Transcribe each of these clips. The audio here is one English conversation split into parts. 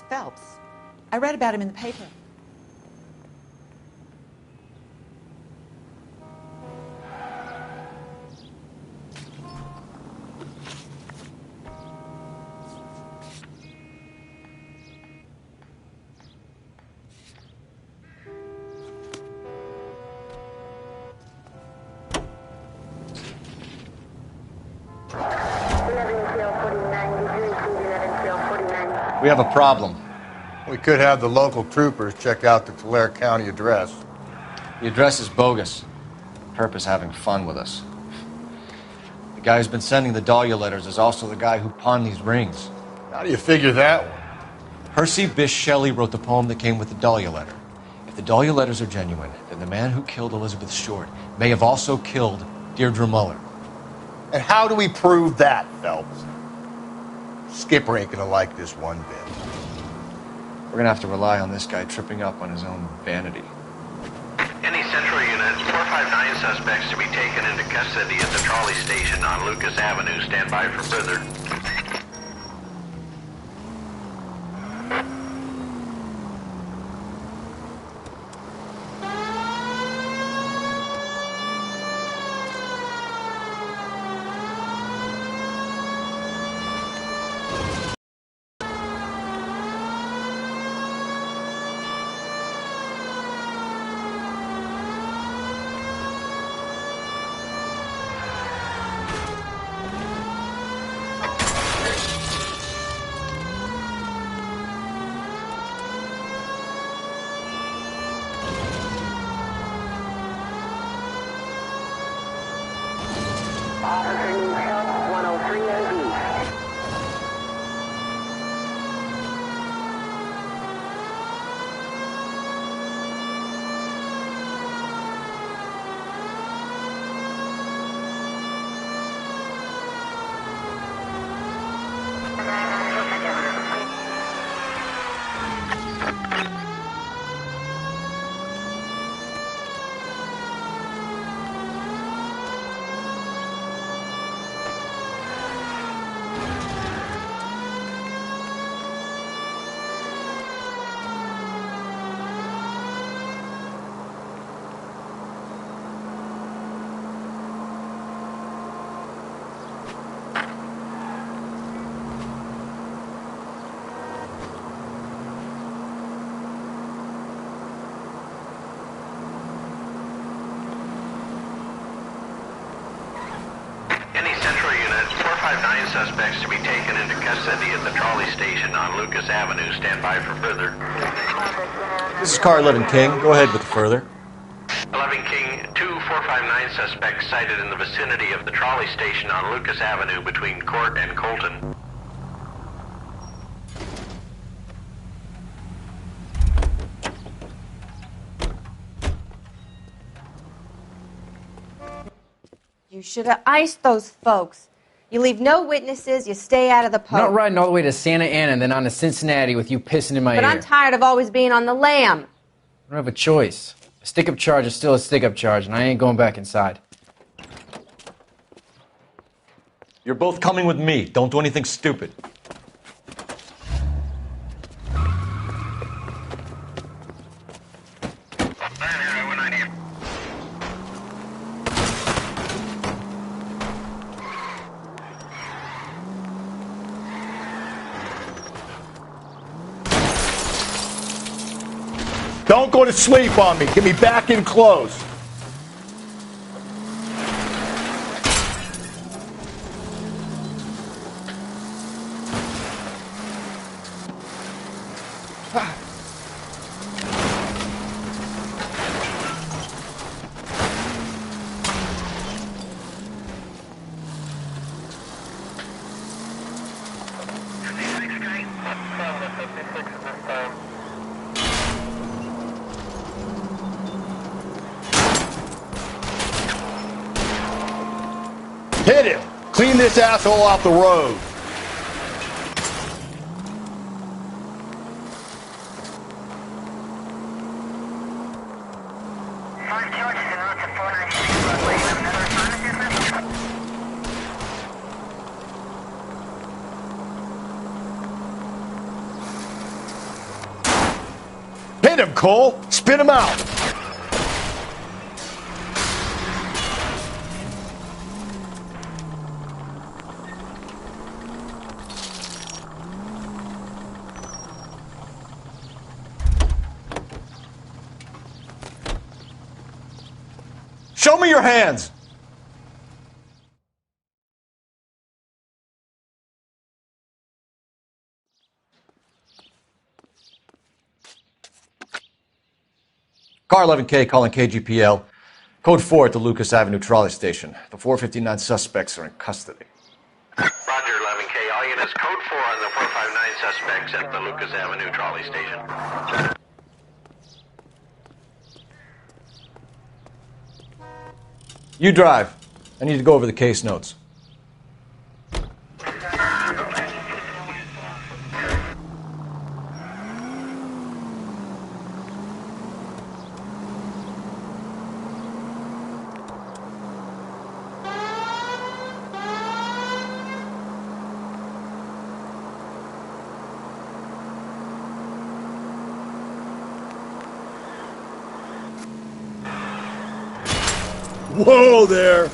Phelps. I read about him in the paper. We have a problem. We could have the local troopers check out the Tulare County address. The address is bogus. Perp is having fun with us. The guy who's been sending the Dahlia letters is also the guy who pawned these rings. How do you figure that one? Percy Bysshe Shelley wrote the poem that came with the Dahlia letter. If the Dahlia letters are genuine, then the man who killed Elizabeth Short may have also killed Deirdre Muller. And how do we prove that, Phelps? Skipper ain't gonna like this one bit. We're gonna have to rely on this guy tripping up on his own vanity. Any Central units, 459 suspects to be taken into custody at the trolley station on Lucas Avenue. Stand by for further. Officer needs help, 103 OD. Any Central units, 459 suspects to be taken into custody at the trolley station on Lucas Avenue. Stand by for further. This is Car 11 King. Go ahead with the further. 11 King, 2459 suspects sighted in the vicinity of the trolley station on Lucas Avenue between Court and Colton. You should have iced those folks. You leave no witnesses, you stay out of the I'm post. not riding all the way to Santa Ana and then on to Cincinnati with you pissing in my ear. But I'm tired of always being on the lam. I don't have a choice. A stick-up charge is still a stick-up charge, and I ain't going back inside. You're both coming with me. Don't do anything stupid. Don't go to sleep on me. Get me back in close. Hit him! Clean this asshole off the road! Hit him, Cole. Spin him out. Show me your hands. Car 11K calling KGPL. Code 4 at the Lucas Avenue trolley station. The 459 suspects are in custody. Roger, 11K. All units, code 4 on the 459 suspects at the Lucas Avenue trolley station. You drive. I need to go over the case notes. Whoa there.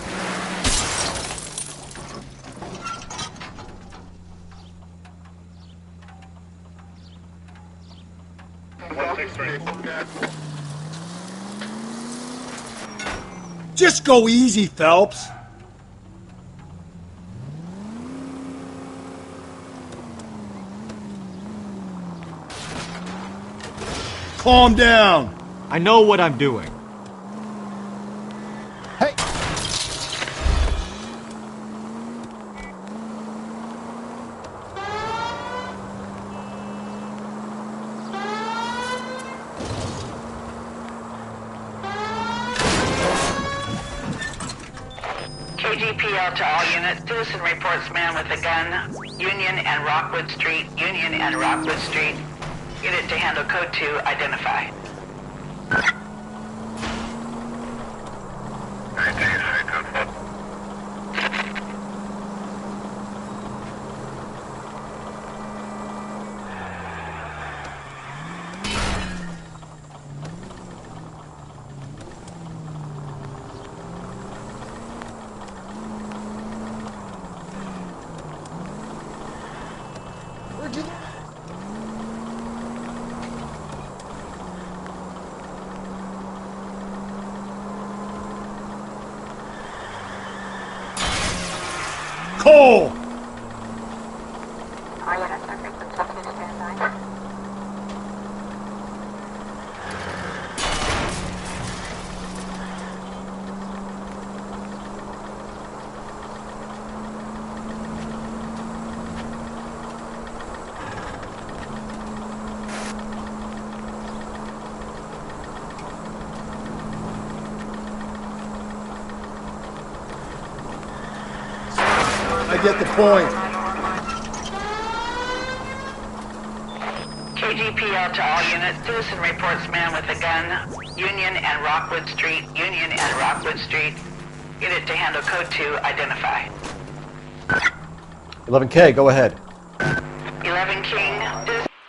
Just go easy, Phelps. Calm down. I know what I'm doing. Hey. KGPL to all units. Citizen reports man with a gun. Union and Rockwood Street. Union and Rockwood Street. Unit to handle code 2. Identify. Cole! I get the point. KGPL to all units. Citizen reports man with a gun. Union and Rockwood Street. Union and Rockwood Street. Unit to handle code 2. Identify. 11K, go ahead. 11 King.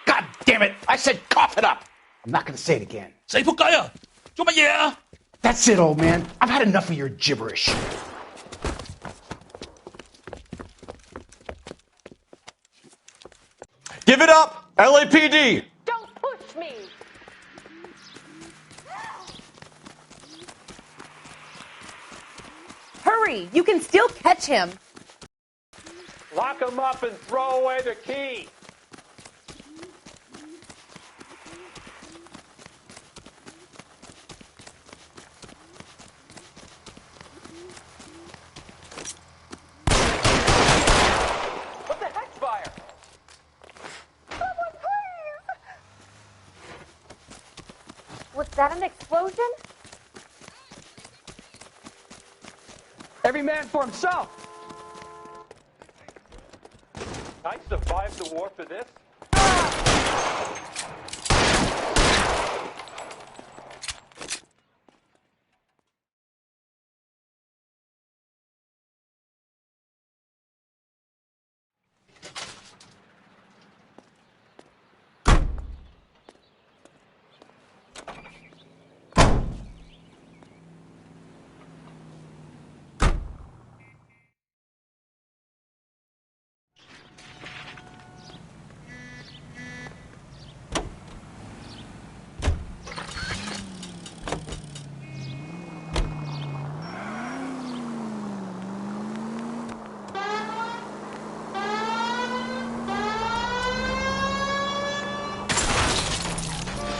God damn it! I said cough it up! I'm not gonna say it again. 死仆街啊！做乜嘢啊？ That's it, old man. I've had enough of your gibberish. Give it up! LAPD! Don't push me! Hurry! You can still catch him. Lock him up and throw away the key. What the heck, fire? Someone please! Was that an explosion? Every man for himself. I survived the war for this.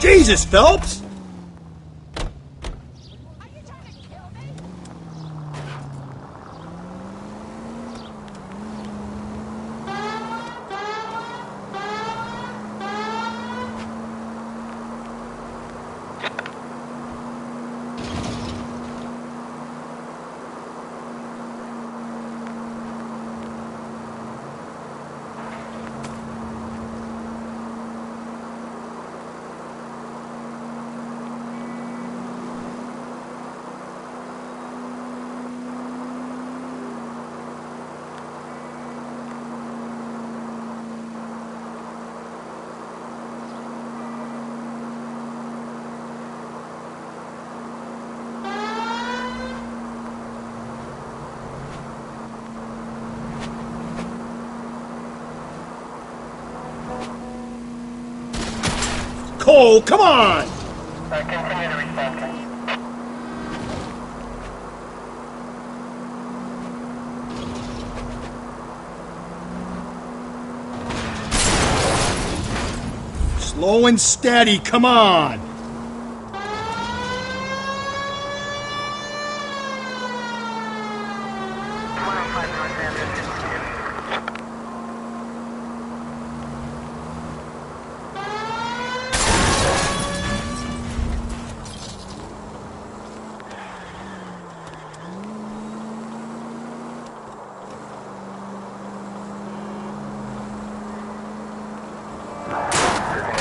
Jesus, Phelps! Cole, come on! Continue to respond. Slow and steady, come on!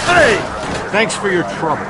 Hey! Thanks for your trouble.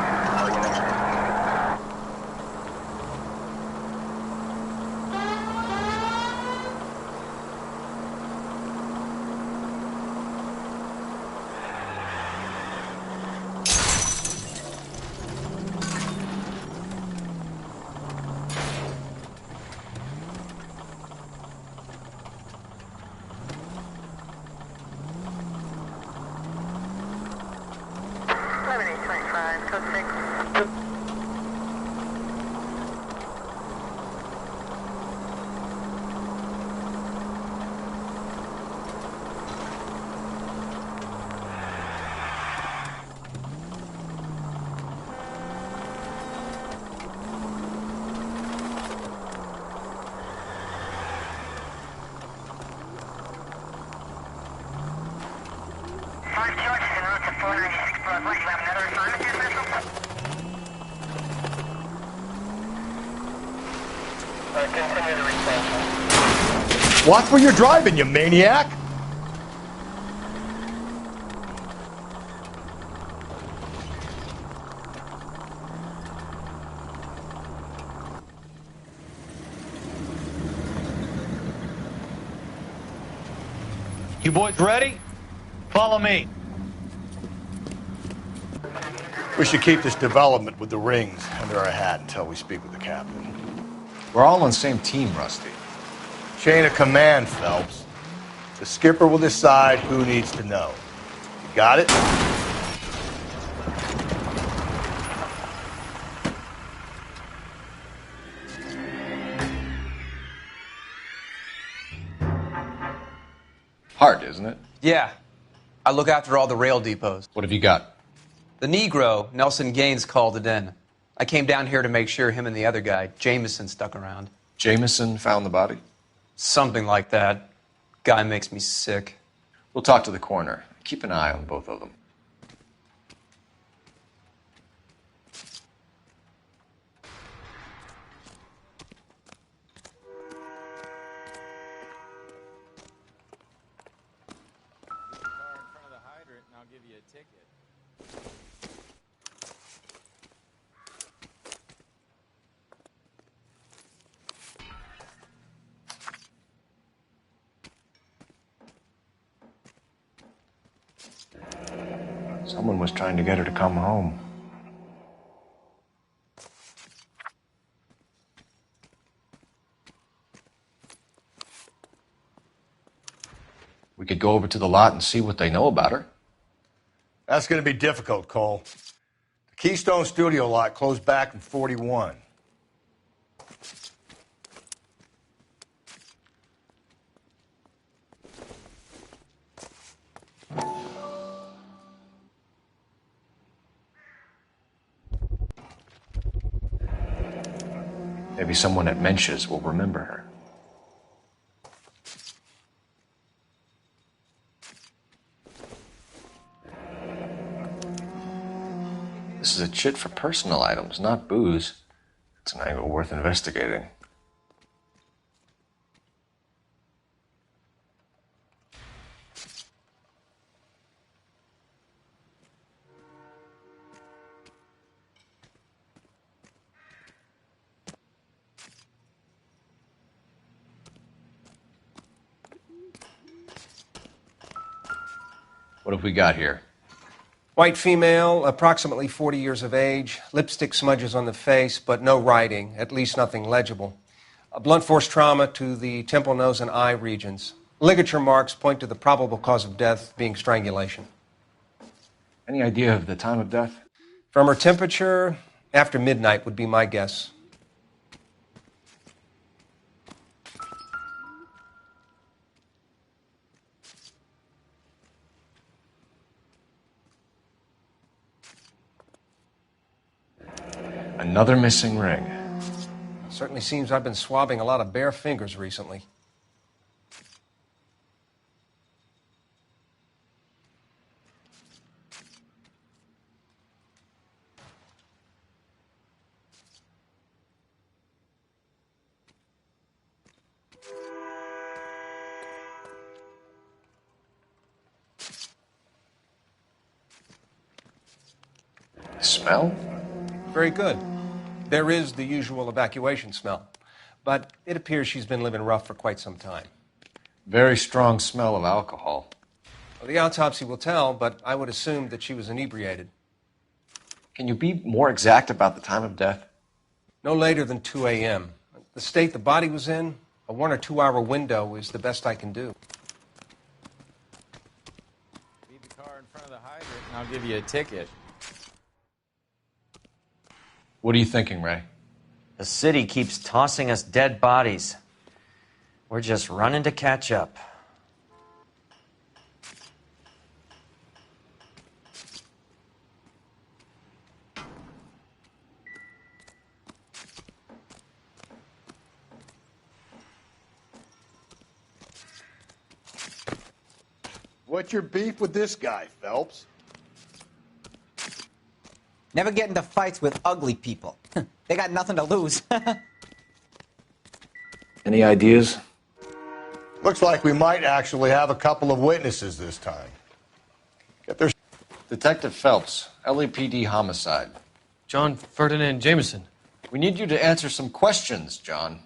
Watch where you're driving, you maniac! You boys ready? Follow me. We should keep this development with the rings under our hat until we speak with the captain. We're all on the same team, Rusty. Chain of command, Phelps. The skipper will decide who needs to know. You got it? Hard, isn't it? Yeah. I look after all the rail depots. What have you got? The Negro, Nelson Gaines, called it in. I came down here to make sure him and the other guy, Jameson, stuck around. Jameson found the body? Something like that. Guy makes me sick. We'll talk to the coroner. Keep an eye on both of them. Someone was trying to get her to come home. We could go over to the lot and see what they know about her. That's going to be difficult, Cole. The Keystone Studio lot closed back in '41. Maybe someone at Mensch's will remember her. This is a chit for personal items, not booze. It's an angle worth investigating. What have we got here? White female, approximately 40 years of age, lipstick smudges on the face, but no writing, at least nothing legible. A blunt force trauma to the temple, nose, and eye regions. Ligature marks point to the probable cause of death being strangulation. Any idea of the time of death? From her temperature, after midnight would be my guess. Another missing ring. Certainly seems I've been swabbing a lot of bare fingers recently. Smell? Very good. There is the usual evacuation smell, but it appears she's been living rough for quite some time. Very strong smell of alcohol. Well, the autopsy will tell, but I would assume that she was inebriated. Can you be more exact about the time of death? No later than 2 a.m. The state the body was in, a 1 or 2 hour window is the best I can do. Leave the car in front of the hydrant and I'll give you a ticket. What are you thinking, Ray? The city keeps tossing us dead bodies. We're just running to catch up. What's your beef with this guy, Phelps? Never get into fights with ugly people. They got nothing to lose. Any ideas? Looks like we might actually have a couple of witnesses this time. Get their... Detective Phelps, LAPD homicide. John Ferdinand Jameson. We need you to answer some questions, John.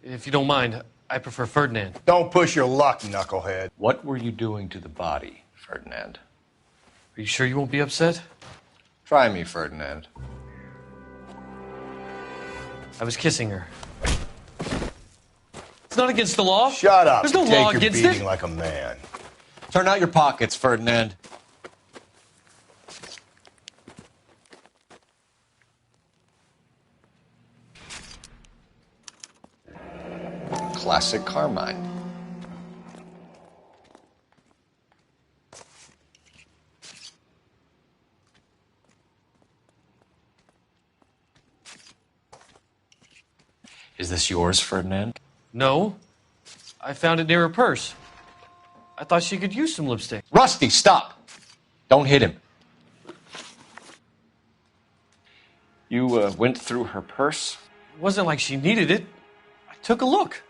If you don't mind, I prefer Ferdinand. Don't push your luck, knucklehead. What were you doing to the body, Ferdinand? Are you sure you won't be upset? Try me, Ferdinand. I was kissing her. It's not against the law. Shut up. There's no Take law your against beating it. like a man. Turn out your pockets, Ferdinand. Classic Carmine. Is this yours, Ferdinand? No. I found it near her purse. I thought she could use some lipstick. Rusty, stop! Don't hit him. You went through her purse? It wasn't like she needed it. I took a look.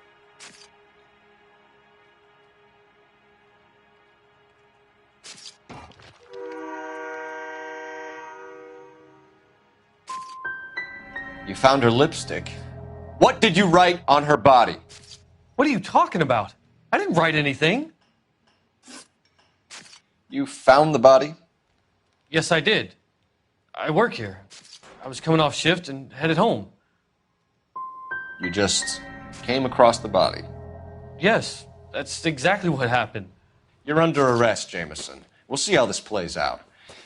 You found her lipstick. What did you write on her body? What are you talking about? I didn't write anything. You found the body? Yes, I did. I work here. I was coming off shift and headed home. You just came across the body? Yes, that's exactly what happened. You're under arrest, Jameson. We'll see how this plays out.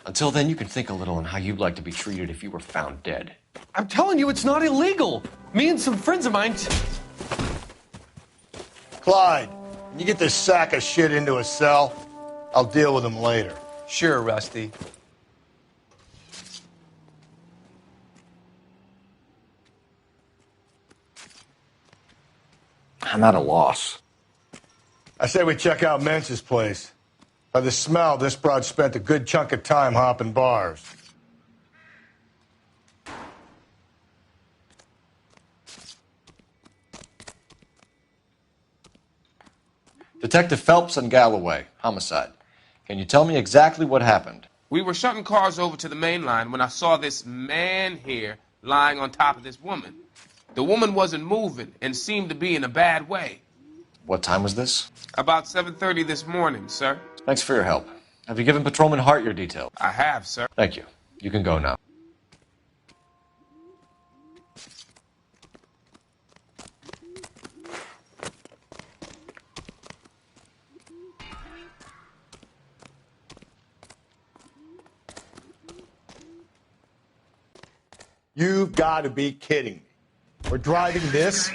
Until then, you can think a little on how you'd like to be treated if you were found dead. I'm telling you, it's not illegal. Me and some friends of mine... Clyde, can you get this sack of shit into a cell? I'll deal with him later. Sure, Rusty. I'm at a loss. I say we check out Mentz's place. By the smell, this broad spent a good chunk of time hopping bars. Detective Phelps and Galloway, homicide. Can you tell me exactly what happened? We were shutting cars over to the main line when I saw this man here lying on top of this woman. The woman wasn't moving and seemed to be in a bad way. What time was this? About 7:30 this morning, sir. Thanks for your help. Have you given Patrolman Hart your details? I have, sir. Thank you. You can go now. You've got to be kidding me. We're driving this?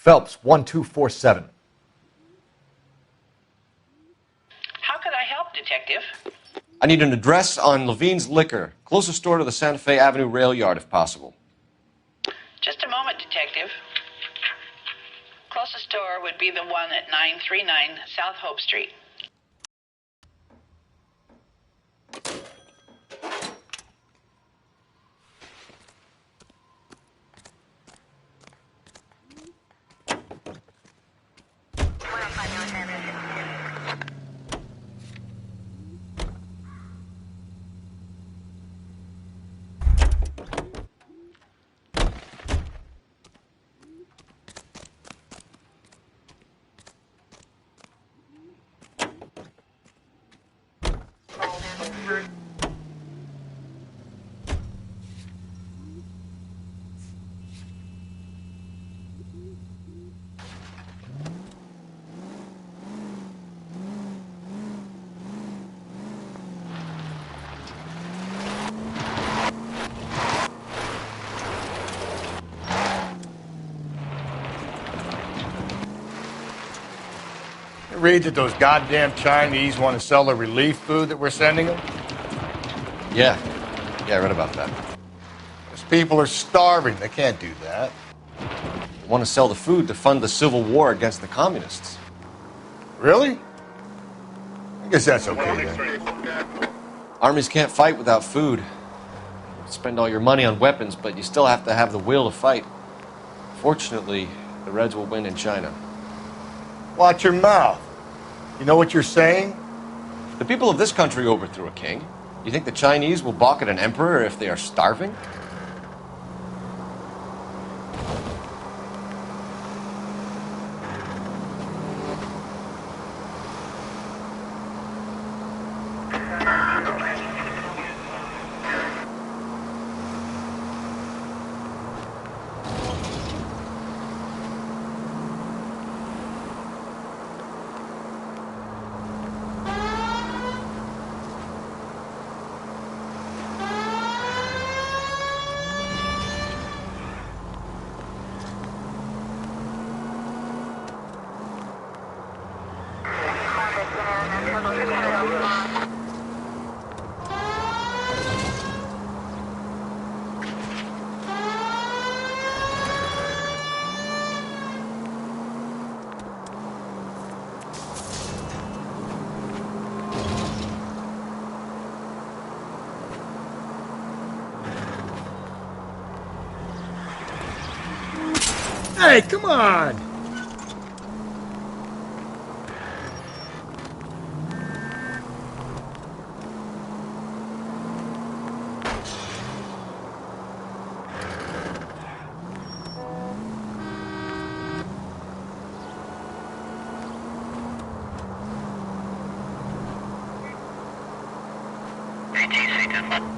Phelps, 1247. How could I help, Detective? I need an address on Levine's Liquor. Closest store to the Santa Fe Avenue rail yard, if possible. Just a moment, Detective. Closest store would be the one at 939 South Hope Street. Read that those goddamn Chinese want to sell the relief food that we're sending them? Yeah, I read about that. Those people are starving. They can't do that. They want to sell the food to fund the civil war against the communists. Really? I guess that's okay then. Armies can't fight without food. You spend all your money on weapons, but you still have to have the will to fight. Fortunately, the Reds will win in China. Watch your mouth. You know what you're saying? The people of this country overthrew a king. You think the Chinese will balk at an emperor if they are starving? Hey, come on! TC 10-5.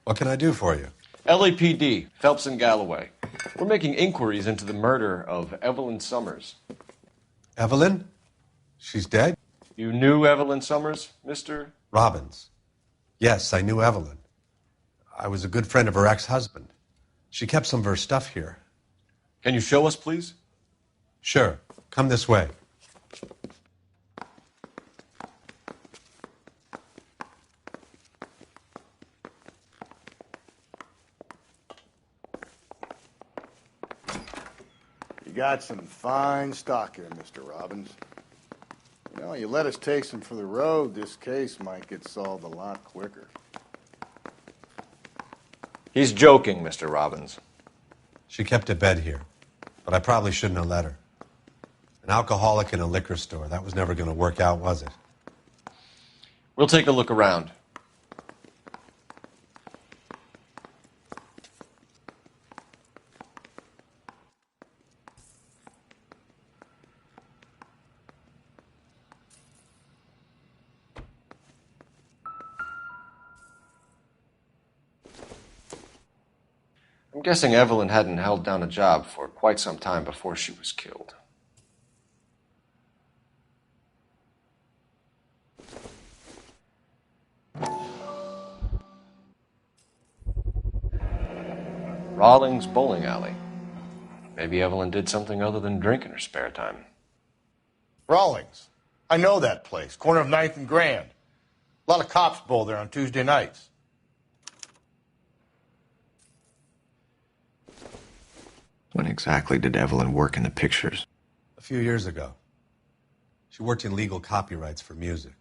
What can I do for you? LAPD, Phelps and Galloway. We're making inquiries into the murder of Evelyn Summers. Evelyn? She's dead? You knew Evelyn Summers, Mr. Robbins. Yes, I knew Evelyn. I was a good friend of her ex-husband. She kept some of her stuff here. Can you show us, please? Sure. Come this way. You got some fine stock here, Mr. Robbins. You know, you let us take some for the road, this case might get solved a lot quicker. He's joking, Mr. Robbins. She kept a bed here, but I probably shouldn't have let her. An alcoholic in a liquor store, that was never going to work out, was it? We'll take a look around. I'm guessing Evelyn hadn't held down a job for quite some time before she was killed. Rawlings Bowling Alley. Maybe Evelyn did something other than drink in her spare time. Rawlings. I know that place. Corner of 9th and Grand. A lot of cops bowl there on Tuesday nights. When exactly did Evelyn work in the pictures? A few years ago. She worked in legal copyrights for music.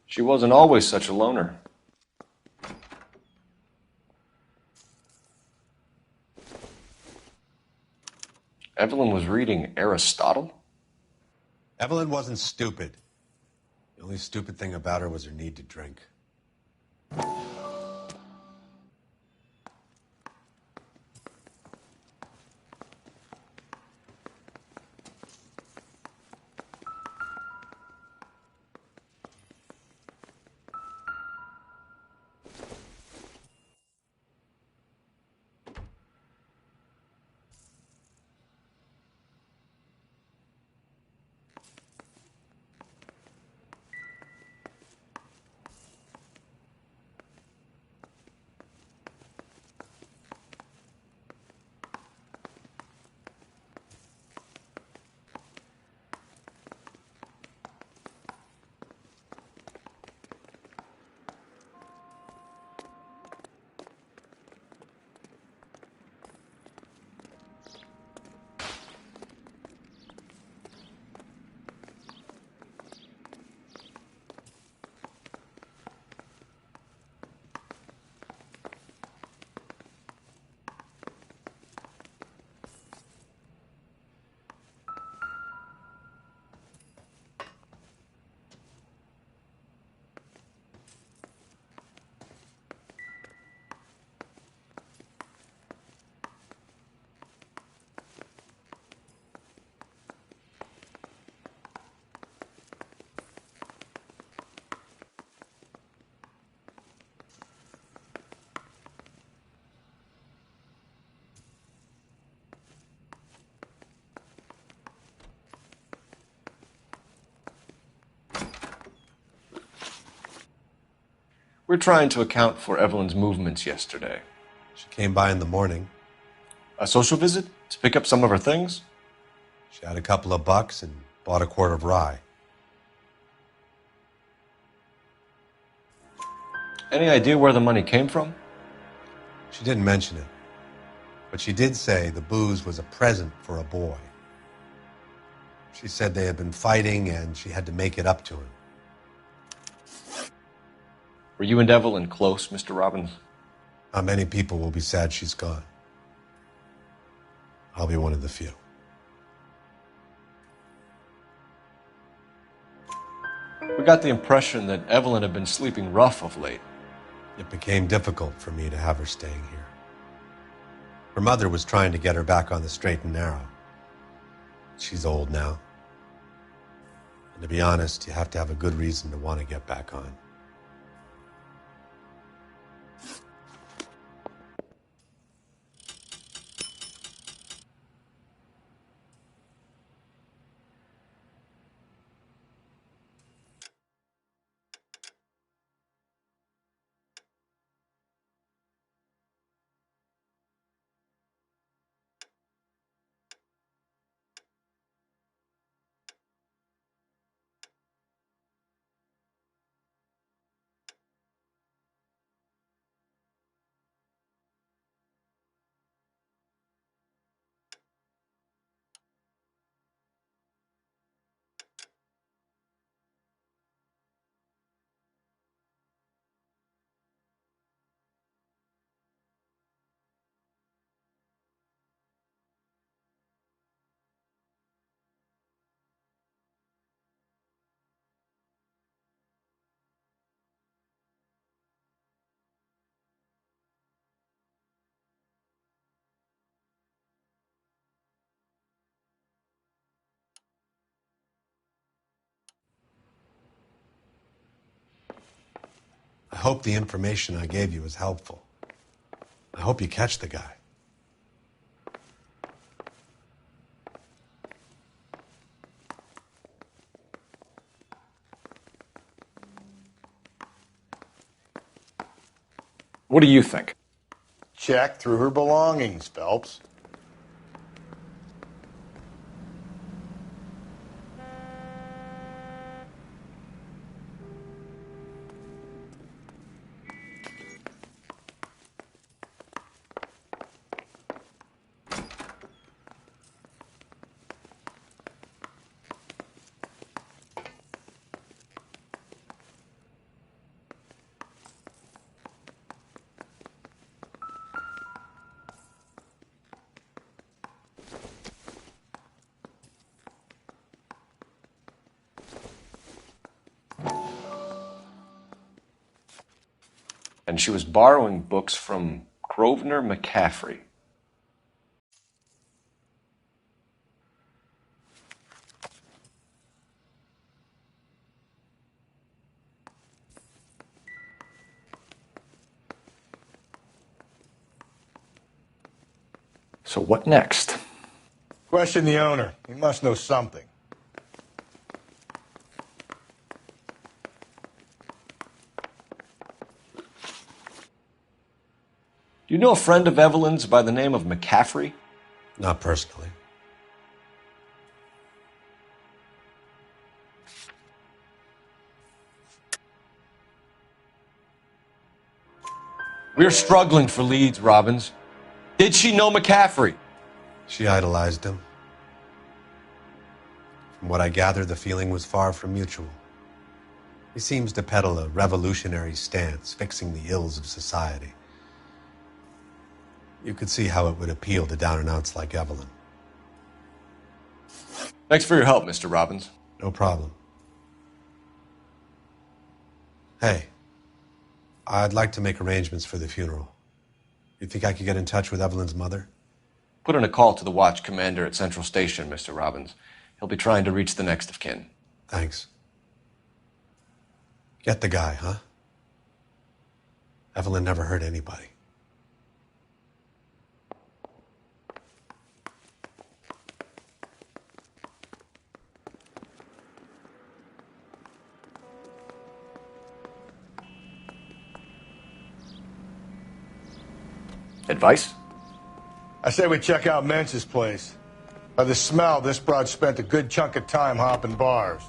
She wasn't always such a loner. Evelyn was reading Aristotle? Evelyn wasn't stupid. The only stupid thing about her was her need to drink. We're trying to account for Evelyn's movements yesterday. She came by in the morning. A social visit? To pick up some of her things? She had a couple of bucks and bought a quart of rye. Any idea where the money came from? She didn't mention it. But she did say the booze was a present for a boy. She said they had been fighting and she had to make it up to him. Were you and Evelyn close, Mr. Robbins? Not many people will be sad she's gone. I'll be one of the few. We got the impression that Evelyn had been sleeping rough of late. It became difficult for me to have her staying here. Her mother was trying to get her back on the straight and narrow. She's old now. And to be honest, you have to have a good reason to want to get back on. I hope the information I gave you is helpful. I hope you catch the guy. What do you think? Check through her belongings, Phelps. And she was borrowing books from Grosvenor McCaffrey. So what next? Question the owner. He must know something. Do you know a friend of Evelyn's by the name of McCaffrey? Not personally. We're struggling for leads, Robbins. Did she know McCaffrey? She idolized him. From what I gather, the feeling was far from mutual. He seems to peddle a revolutionary stance, fixing the ills of society. You could see how it would appeal to down-and-outs like Evelyn. Thanks for your help, Mr. Robbins. No problem. Hey, I'd like to make arrangements for the funeral. You think I could get in touch with Evelyn's mother? Put in a call to the watch commander at Central Station, Mr. Robbins. He'll be trying to reach the next of kin. Thanks. Get the guy, huh? Evelyn never hurt anybody. Advice? I say we check out Mentz's place. By the smell, this broad spent a good chunk of time hopping bars.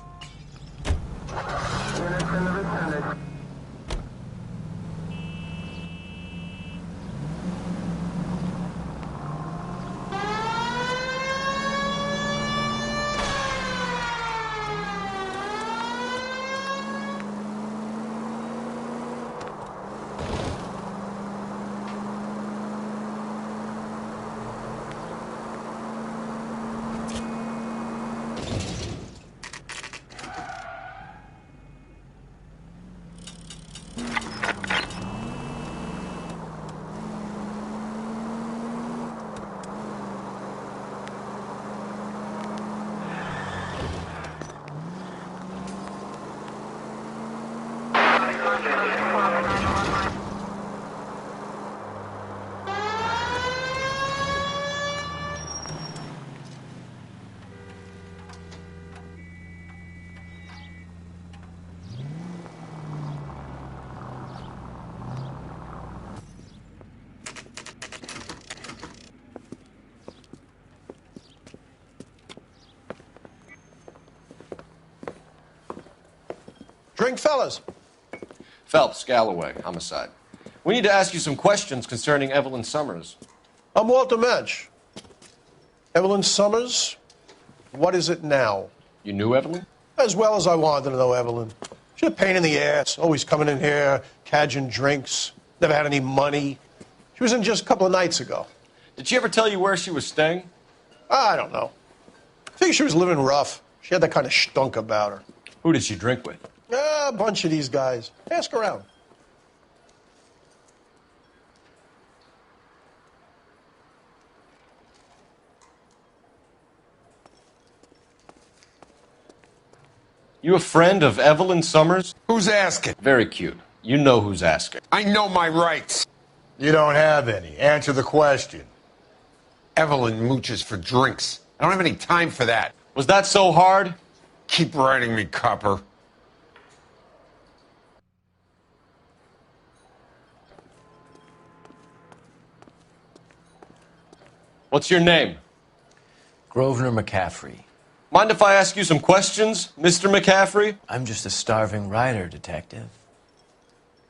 drink, fellas? Phelps, Galloway, homicide. We need to ask you some questions concerning Evelyn Summers. I'm Walter Mensch. Evelyn Summers, what is it now? You knew Evelyn? As well as I wanted to know Evelyn. She's a pain in the ass, always coming in here, cadging drinks, never had any money. She was in just a couple of nights ago. Did she ever tell you where she was staying? I don't know. I think she was living rough. She had that kind of stunk about her. Who did she drink with? A bunch of these guys. Ask around. You a friend of Evelyn Summers? Who's asking? Very cute. You know who's asking. I know my rights. You don't have any. Answer the question. Evelyn mooches for drinks. I don't have any time for that. Was that so hard? Keep writing me, copper. What's your name? Grosvenor McCaffrey. Mind if I ask you some questions, Mr. McCaffrey? I'm just a starving writer, Detective.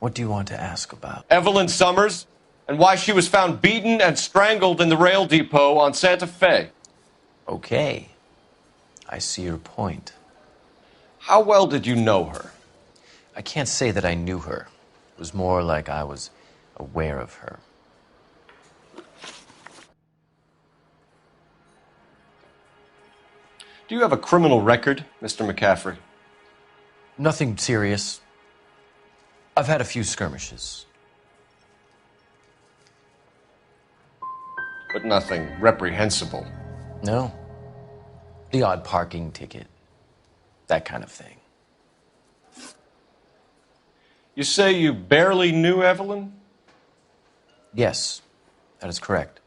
What do you want to ask about? Evelyn Summers, and why she was found beaten and strangled in the rail depot on Santa Fe. Okay. I see your point. How well did you know her? I can't say that I knew her. It was more like I was aware of her. Do you have a criminal record, Mr. McCaffrey? Nothing serious. I've had a few skirmishes. But nothing reprehensible. No. The odd parking ticket. That kind of thing. You say you barely knew Evelyn? Yes, that is correct.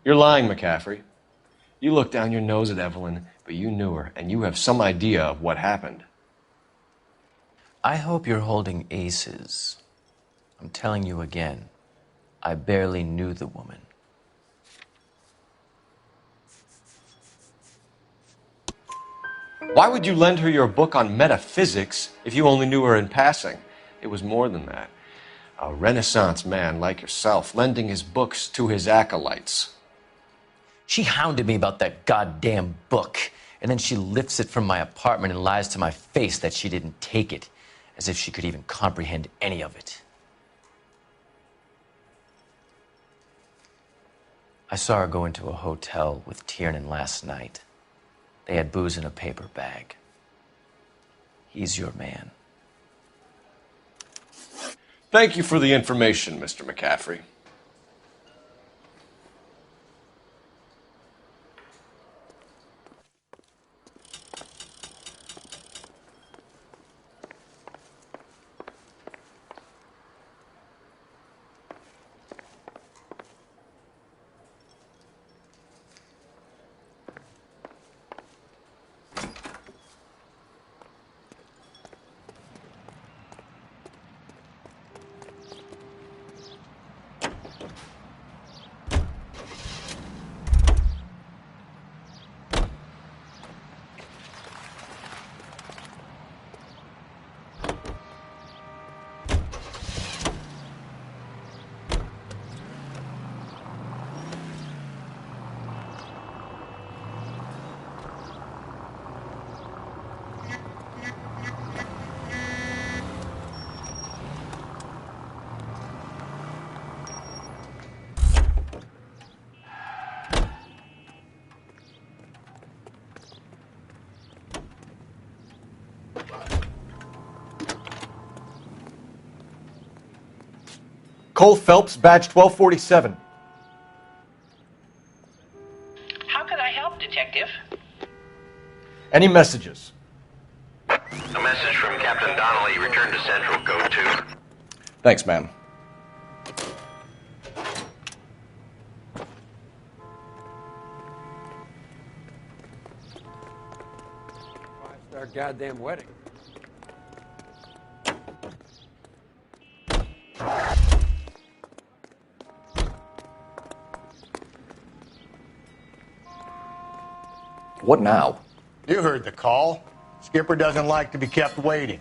You're lying, McCaffrey. You looked down your nose at Evelyn, but you knew her, and you have some idea of what happened. I hope you're holding aces. I'm telling you again, I barely knew the woman. Why would you lend her your book on metaphysics if you only knew her in passing? It was more than that. A Renaissance man like yourself lending his books to his acolytes. She hounded me about that goddamn book, and then she lifts it from my apartment and lies to my face that she didn't take it, as if she could even comprehend any of it. I saw her go into a hotel with Tiernan last night. They had booze in a paper bag. He's your man. Thank you for the information, Mr. McCaffrey. Cole Phelps, badge 1247. How can I help, Detective? Any messages? A message from Captain Donnelly. Return to Central. Code 2. Thanks, ma'am. Our goddamn wedding. What now? You heard the call. Skipper doesn't like to be kept waiting.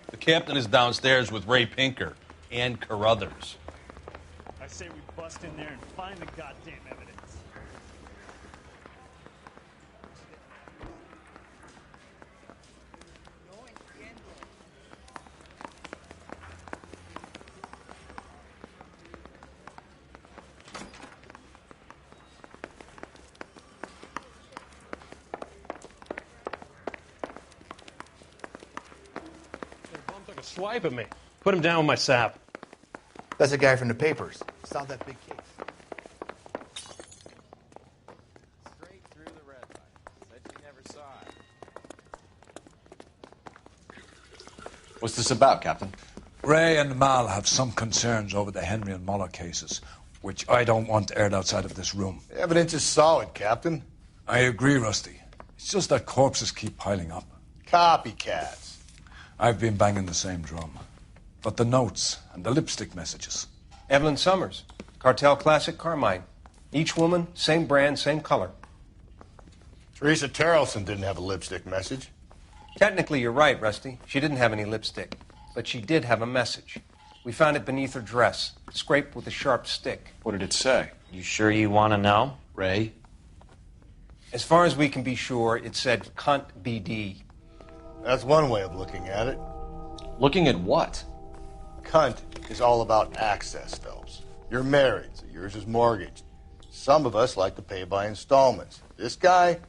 The captain is downstairs with Ray Pinker and Carruthers. I say we bust in there and find the goddamn evidence. Took a swipe at me. Put him down with my sap. That's a guy from the papers. Saw that big case. Straight through the red light. Said she never saw it. What's this about, Captain? Ray and Mal have some concerns over the Henry and Muller cases, which I don't want aired outside of this room. The evidence is solid, Captain. I agree, Rusty. It's just that corpses keep piling up. Copycats. I've been banging the same drum. But the notes and the lipstick messages. Evelyn Summers, Cartel Classic Carmine. Each woman, same brand, same color. Teresa Terrelson didn't have a lipstick message. Technically, you're right, Rusty. She didn't have any lipstick. But she did have a message. We found it beneath her dress, scraped with a sharp stick. What did it say? You sure you want to know? Ray? As far as we can be sure, it said cunt BD. That's one way of looking at it. Looking at what? Cunt is all about access, Phelps. You're married, so yours is mortgaged. Some of us like to pay by installments. This guy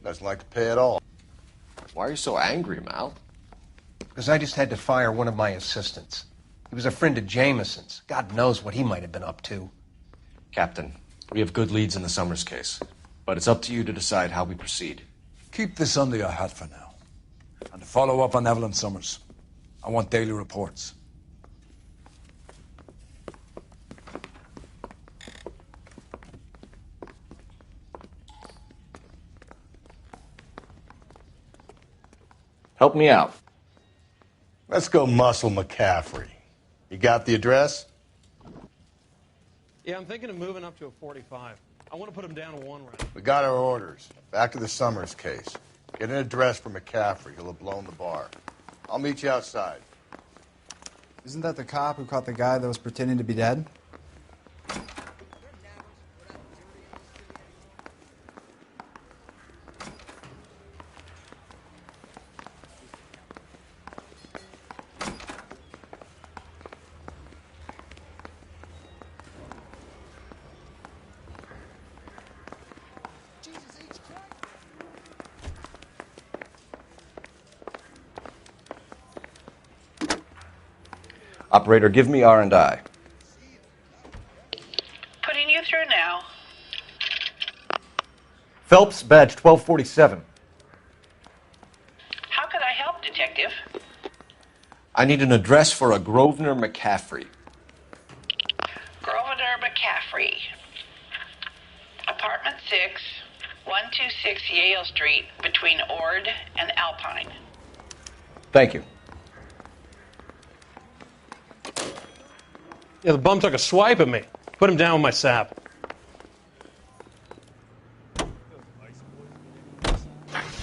doesn't like to pay at all. Why are you so angry, Mal? Because I just had to fire one of my assistants. He was a friend of Jameson's. God knows what he might have been up to. Captain, we have good leads in the Summers case, but it's up to you to decide how we proceed. Keep this under your hat for now. And to follow up on Evelyn Summers, I want daily reports. Help me out. Let's go muscle McCaffrey. You got the address? Yeah, I'm thinking of moving up to a 45. I want to put him down to one round. We got our orders. Back to the Summers case. Get an address for McCaffrey. He'll have blown the bar. I'll meet you outside. Isn't that the cop who caught the guy that was pretending to be dead? Operator, give me R&I. Putting you through now. Phelps, badge 1247. How could I help, Detective? I need an address for a Grosvenor McCaffrey. Grosvenor McCaffrey. 126 Yale Street between Ord and Alpine. Thank you. Yeah, the bum took a swipe at me. Put him down with my sap.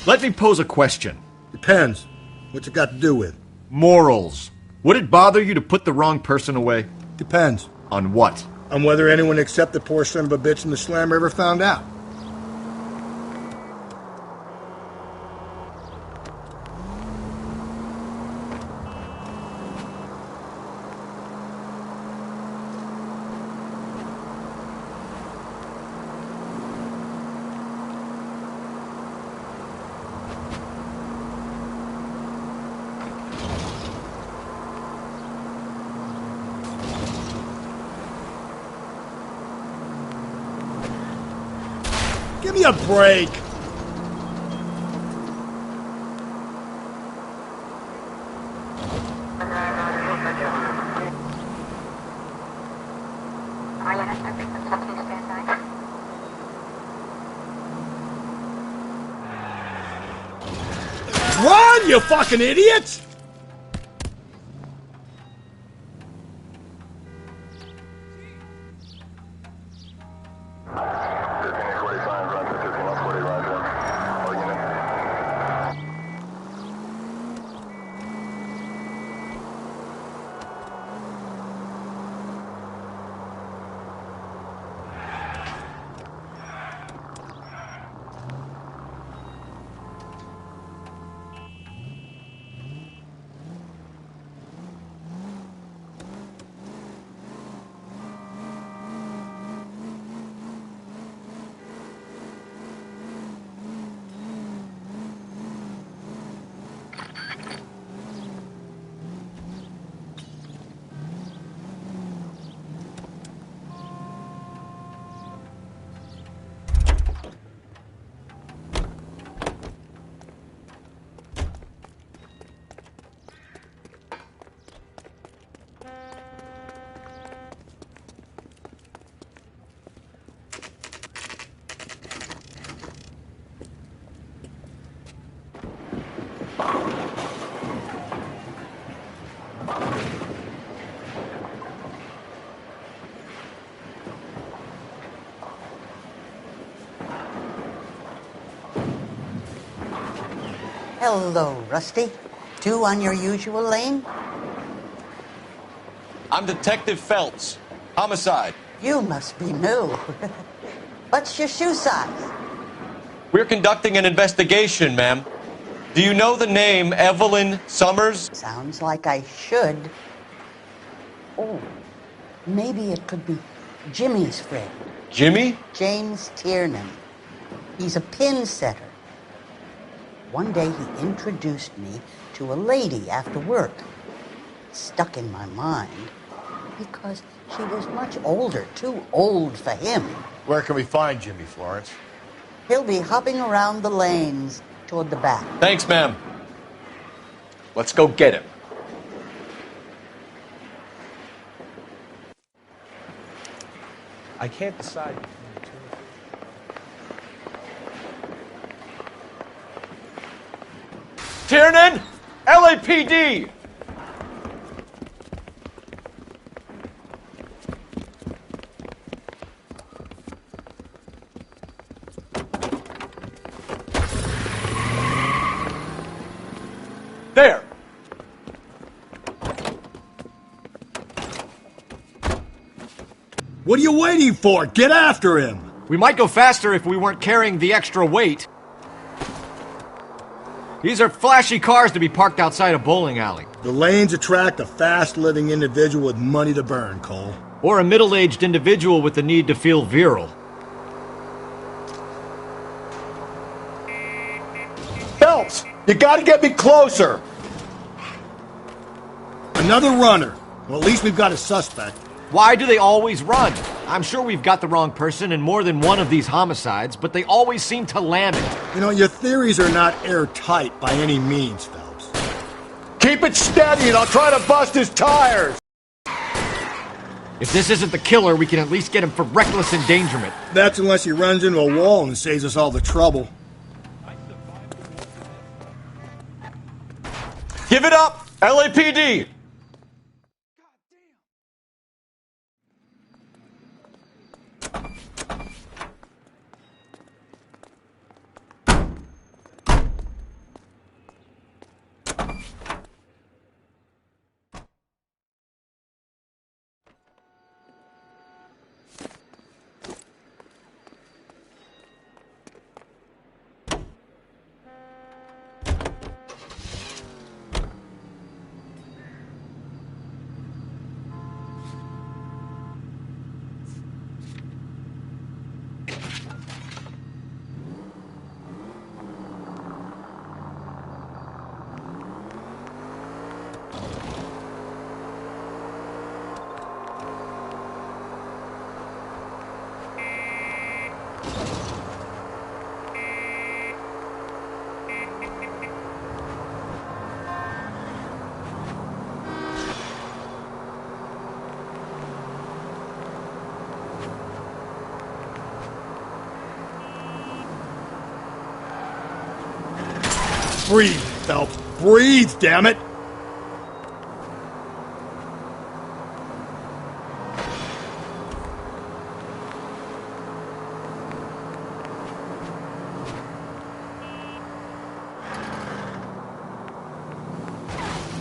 Let me pose a question. Depends. What's it got to do with? Morals. Would it bother you to put the wrong person away? Depends. On what? On whether anyone except the poor son of a bitch in the slammer ever found out. Give me a break. Run, you fucking idiots! Hello, Rusty. Two on your usual lane? I'm Detective Phelps. Homicide. You must be new. What's your shoe size? We're conducting an investigation, ma'am. Do you know the name Evelyn Summers? Sounds like I should. Oh, maybe it could be Jimmy's friend. Jimmy? James Tiernan. He's a pin setter. One day he introduced me to a lady after work. It stuck in my mind because she was much older, too old for him. Where can we find Jimmy, Florence? He'll be hopping around the lanes toward the back. Thanks, ma'am. Let's go get him. I can't decide. Tiernan! LAPD! There! What are you waiting for? Get after him! We might go faster if we weren't carrying the extra weight. These are flashy cars to be parked outside a bowling alley. The lanes attract a fast-living individual with money to burn, Cole. Or a middle-aged individual with the need to feel virile. Phelps, you gotta get me closer! Another runner. Well, at least we've got a suspect. Why do they always run? I'm sure we've got the wrong person in more than one of these homicides, but they always seem to lam it. You know, your theories are not airtight by any means, Phelps. Keep it steady and I'll try to bust his tires! If this isn't the killer, we can at least get him for reckless endangerment. That's unless he runs into a wall and saves us all the trouble. Give it up, LAPD! Breathe, Phelps. Breathe, damn it!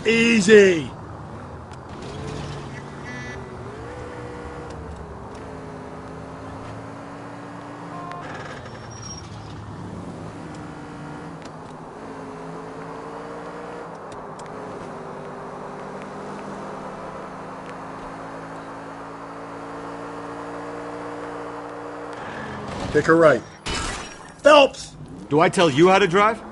Easy! Pick her right. Phelps! Do I tell you how to drive?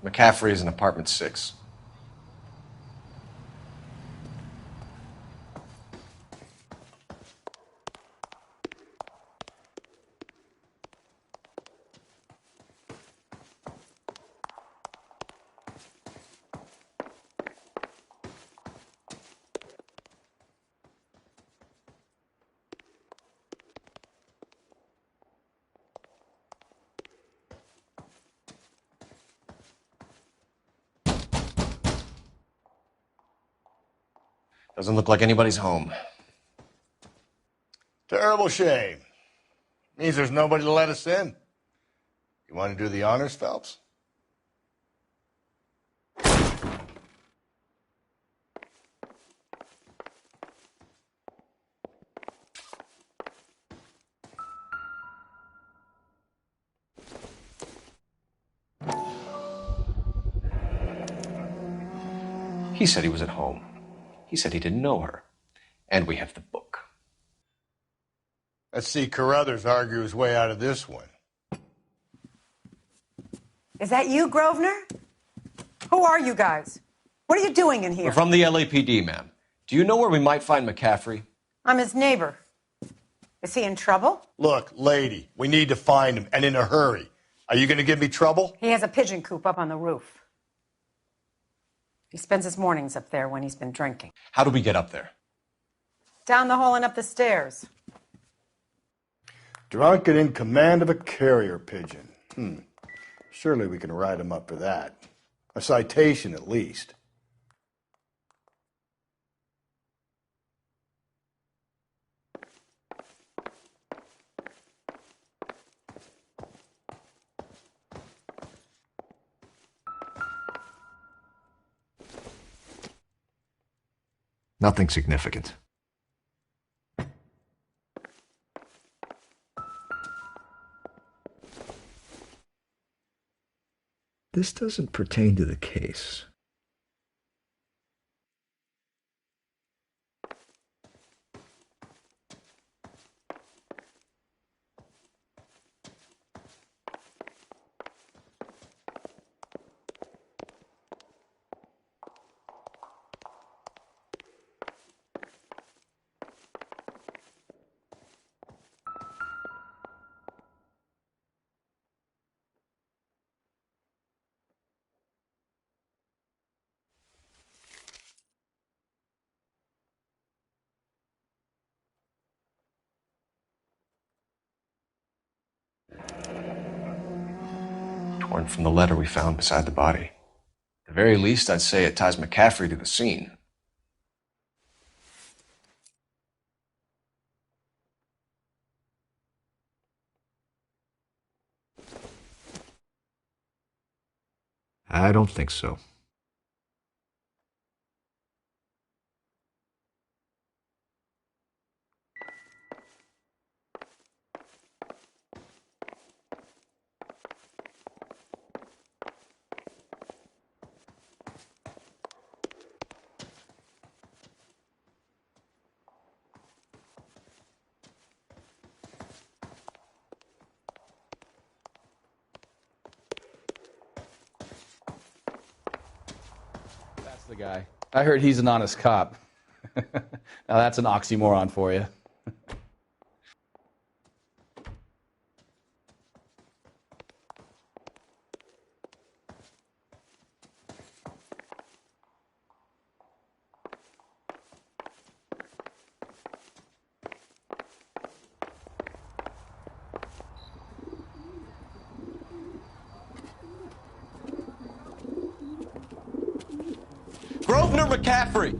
McCaffrey is in apartment 6. Doesn't look like anybody's home. Terrible shame. Means there's nobody to let us in. You want to do the honors, Phelps? He said he was at home. He said he didn't know her. And we have the book. Let's see Carruthers argue his way out of this one. Is that you, Grosvenor? Who are you guys? What are you doing in here? We're from the LAPD, ma'am. Do you know where we might find McCaffrey? I'm his neighbor. Is he in trouble? Look, lady, we need to find him, and in a hurry. Are you going to give me trouble? He has a pigeon coop up on the roof. He spends his mornings up there when he's been drinking. How do we get up there? Down the hall and up the stairs. Drunk and in command of a carrier pigeon. Surely we can write him up for that. A citation, at least. Nothing significant. This doesn't pertain to the case. Torn from the letter we found beside the body. At the very least, I'd say it ties McCaffrey to the scene. I don't think so. That's the guy. I heard he's an honest cop. Now that's an oxymoron for you. Grosvenor McCaffrey!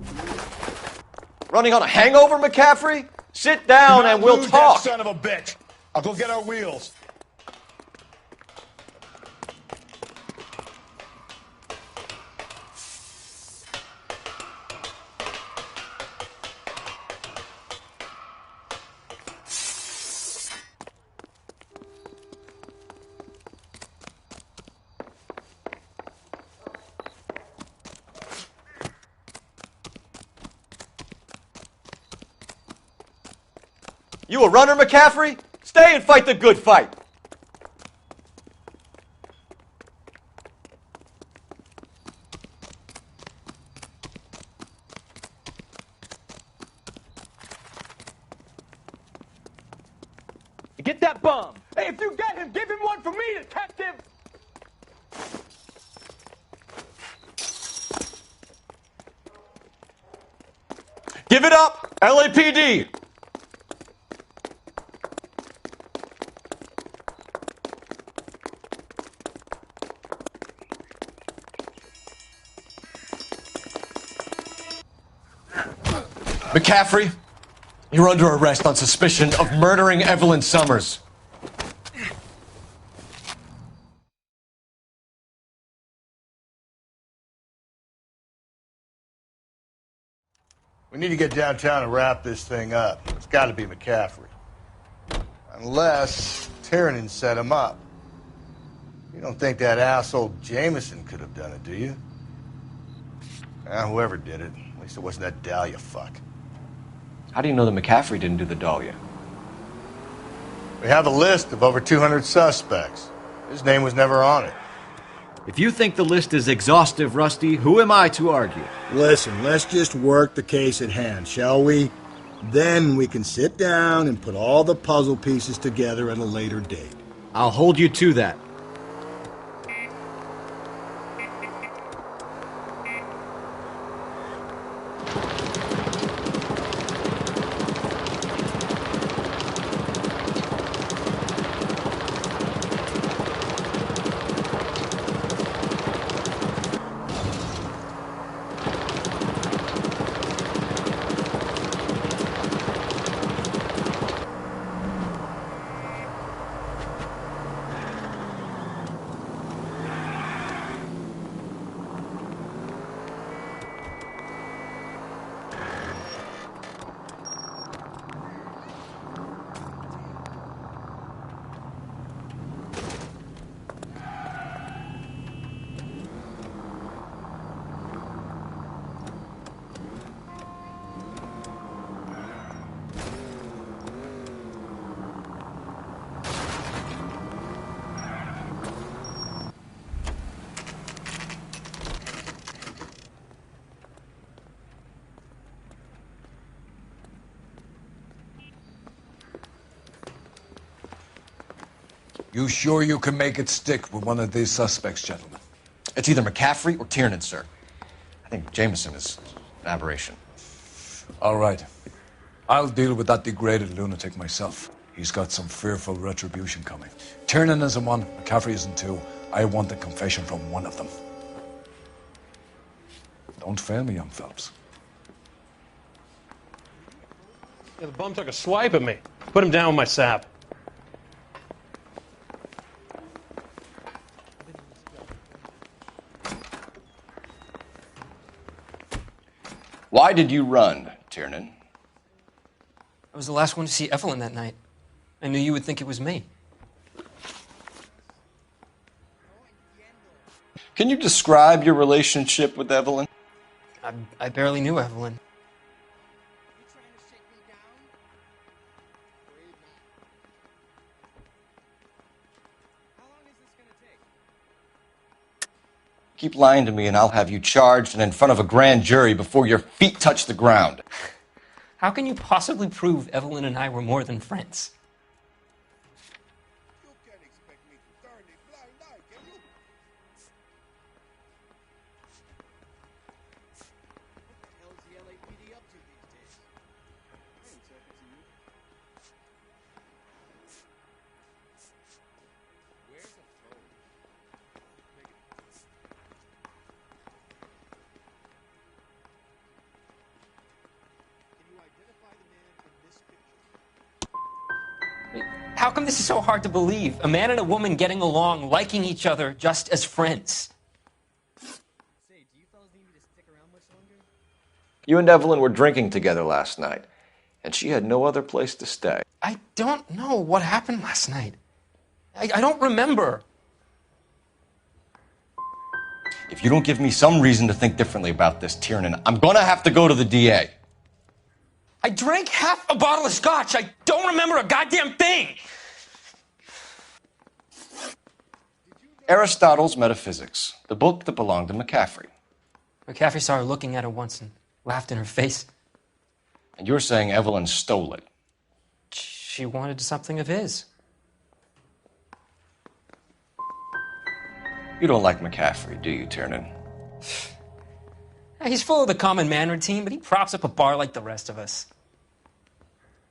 Running on a hangover, McCaffrey? Sit down and we'll talk. Son of a bitch. I'll go get our wheels. You a runner, McCaffrey? Stay and fight the good fight. Get that bum. Hey, if you get him, give him one for me, detective. Give it up, LAPD. McCaffrey, you're under arrest on suspicion of murdering Evelyn Summers. We need to get downtown and wrap this thing up. It's got to be McCaffrey. Unless Tiernan set him up. You don't think that asshole Jameson could have done it, do you? Whoever did it. At least it wasn't that Dahlia fuck. How do you know that McCaffrey didn't do the Dahlia? We have a list of over 200 suspects. His name was never on it. If you think the list is exhaustive, Rusty, who am I to argue? Listen, let's just work the case at hand, shall we? Then we can sit down and put all the puzzle pieces together at a later date. I'll hold you to that. You sure you can make it stick with one of these suspects, gentlemen? It's either McCaffrey or Tiernan, sir. I think Jameson is an aberration. All right. I'll deal with that degraded lunatic myself. He's got some fearful retribution coming. Tiernan isn't one, McCaffrey isn't two. I want a confession from one of them. Don't fail me, young Phelps. Yeah, the bum took a swipe at me. Put him down with my sap. Why did you run, Tiernan? I was the last one to see Evelyn that night. I knew you would think it was me. Can you describe your relationship with Evelyn? I barely knew Evelyn. Keep lying to me and I'll have you charged and in front of a grand jury before your feet touch the ground. How can you possibly prove Evelyn and I were more than friends? How come this is so hard to believe? A man and a woman getting along, liking each other, just as friends. You and Evelyn were drinking together last night, and she had no other place to stay. I don't know what happened last night. I don't remember. If you don't give me some reason to think differently about this, Tiernan, I'm gonna have to go to the DA. I drank half a bottle of scotch. I don't remember a goddamn thing. Aristotle's Metaphysics, the book that belonged to McCaffrey. McCaffrey saw her looking at her once and laughed in her face. And you're saying Evelyn stole it? She wanted something of his. You don't like McCaffrey, do you, Tiernan? He's full of the common man routine, but he props up a bar like the rest of us.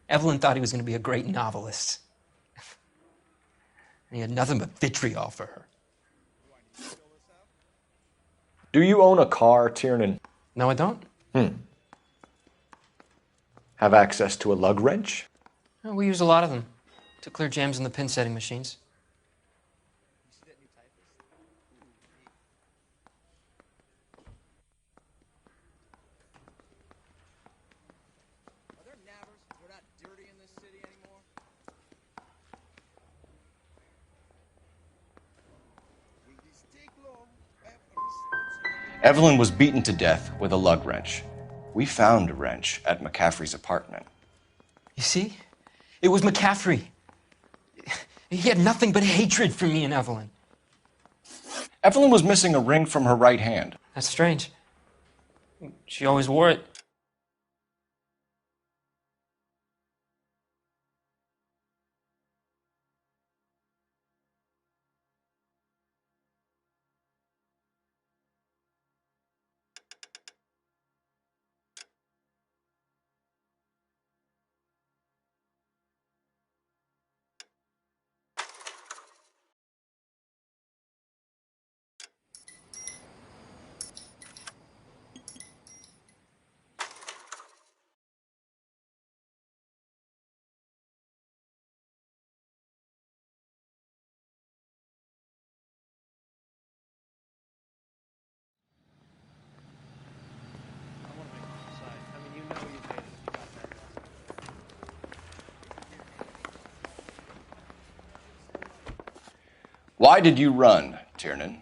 Evelyn thought he was going to be a great novelist. And he had nothing but vitriol for her. Do you own a car, Tiernan? No, I don't. Have access to a lug wrench? Oh, we use a lot of them to clear jams in the pin setting machines. Evelyn was beaten to death with a lug wrench. We found a wrench at McCaffrey's apartment. You see? It was McCaffrey. He had nothing but hatred for me and Evelyn. Evelyn was missing a ring from her right hand. That's strange. She always wore it. Why did you run, Tiernan?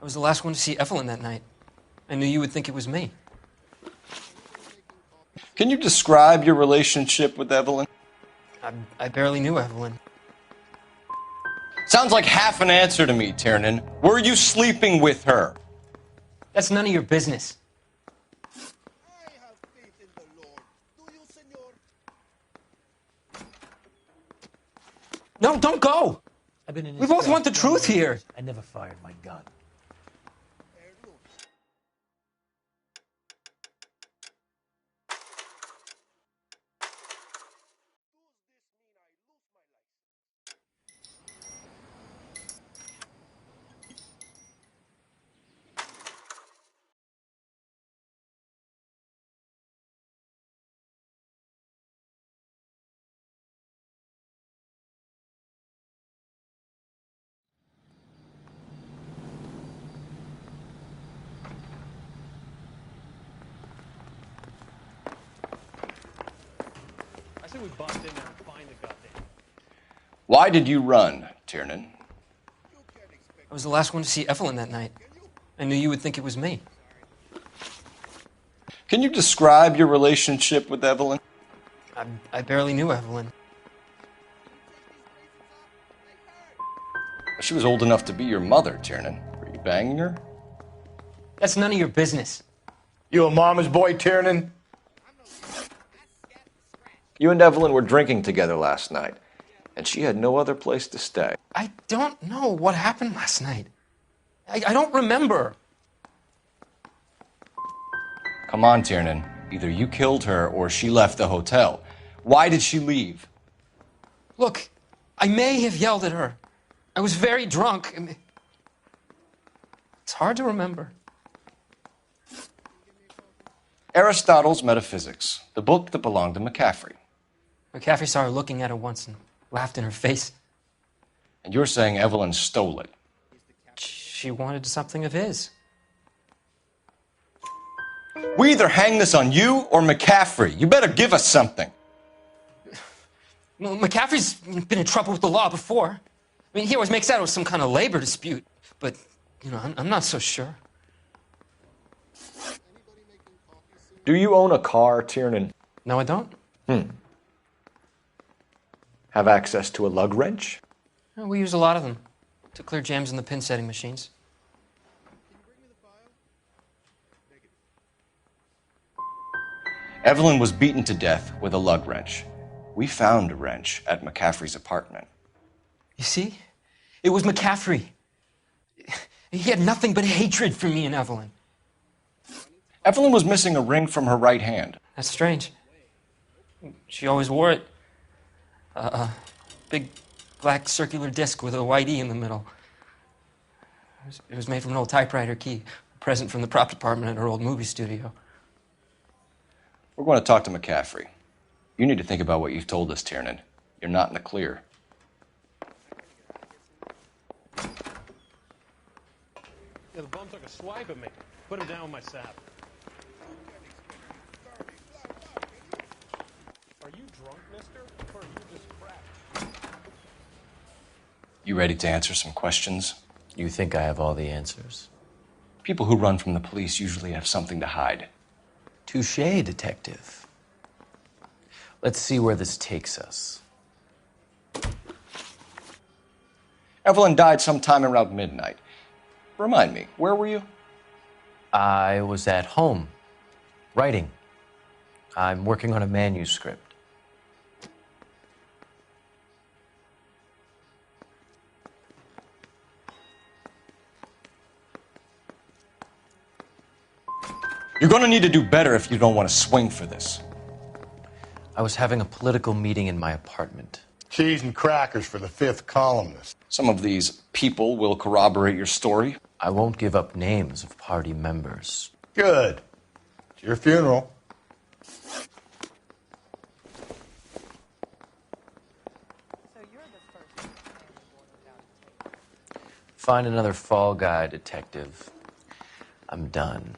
I was the last one to see Evelyn that night. I knew you would think it was me. Can you describe your relationship with Evelyn? I barely knew Evelyn. Sounds like half an answer to me, Tiernan. Were you sleeping with her? That's none of your business. No, don't go. I've been in We both want the truth here. I never fired my gun. I say we bust in there and find the goddamn. Why did you run, Tiernan? I was the last one to see Evelyn that night. I knew you would think it was me. Can you describe your relationship with Evelyn? I barely knew Evelyn. She was old enough to be your mother, Tiernan. Were you banging her? That's none of your business. You a mama's boy, Tiernan? You and Evelyn were drinking together last night, and she had no other place to stay. I don't know what happened last night. I don't remember. Come on, Tiernan. Either you killed her or she left the hotel. Why did she leave? Look, I may have yelled at her. I was very drunk. It's hard to remember. Aristotle's Metaphysics, the book that belonged to McCaffrey. McCaffrey saw her looking at her once and laughed in her face. And you're saying Evelyn stole it. She wanted something of his. We either hang this on you or McCaffrey. You better give us something. Well, McCaffrey's been in trouble with the law before. I mean, he always makes out it was some kind of labor dispute. But, I'm not so sure. Do you own a car, Tiernan? No, I don't. Have access to a lug wrench? We use a lot of them to clear jams in the pin setting machines. Evelyn was beaten to death with a lug wrench. We found a wrench at McCaffrey's apartment. You see? It was McCaffrey. He had nothing but hatred for me and Evelyn. Evelyn was missing a ring from her right hand. That's strange. She always wore it. A big black circular disc with a white E in the middle. It was made from an old typewriter key, a present from the prop department at her old movie studio. We're going to talk to McCaffrey. You need to think about what you've told us, Tiernan. You're not in the clear. Yeah, the bum took a swipe at me. Put him down with my sap. Are you drunk, mister? Or are you just cracked? You ready to answer some questions? You think I have all the answers? People who run from the police usually have something to hide. Touché, detective. Let's see where this takes us. Evelyn died sometime around midnight. Remind me, where were you? I was at home, writing. I'm working on a manuscript. You're going to need to do better if you don't want to swing for this. I was having a political meeting in my apartment. Cheese and crackers for the fifth columnist. Some of these people will corroborate your story. I won't give up names of party members. Good. It's your funeral. Find another fall guy, detective. I'm done.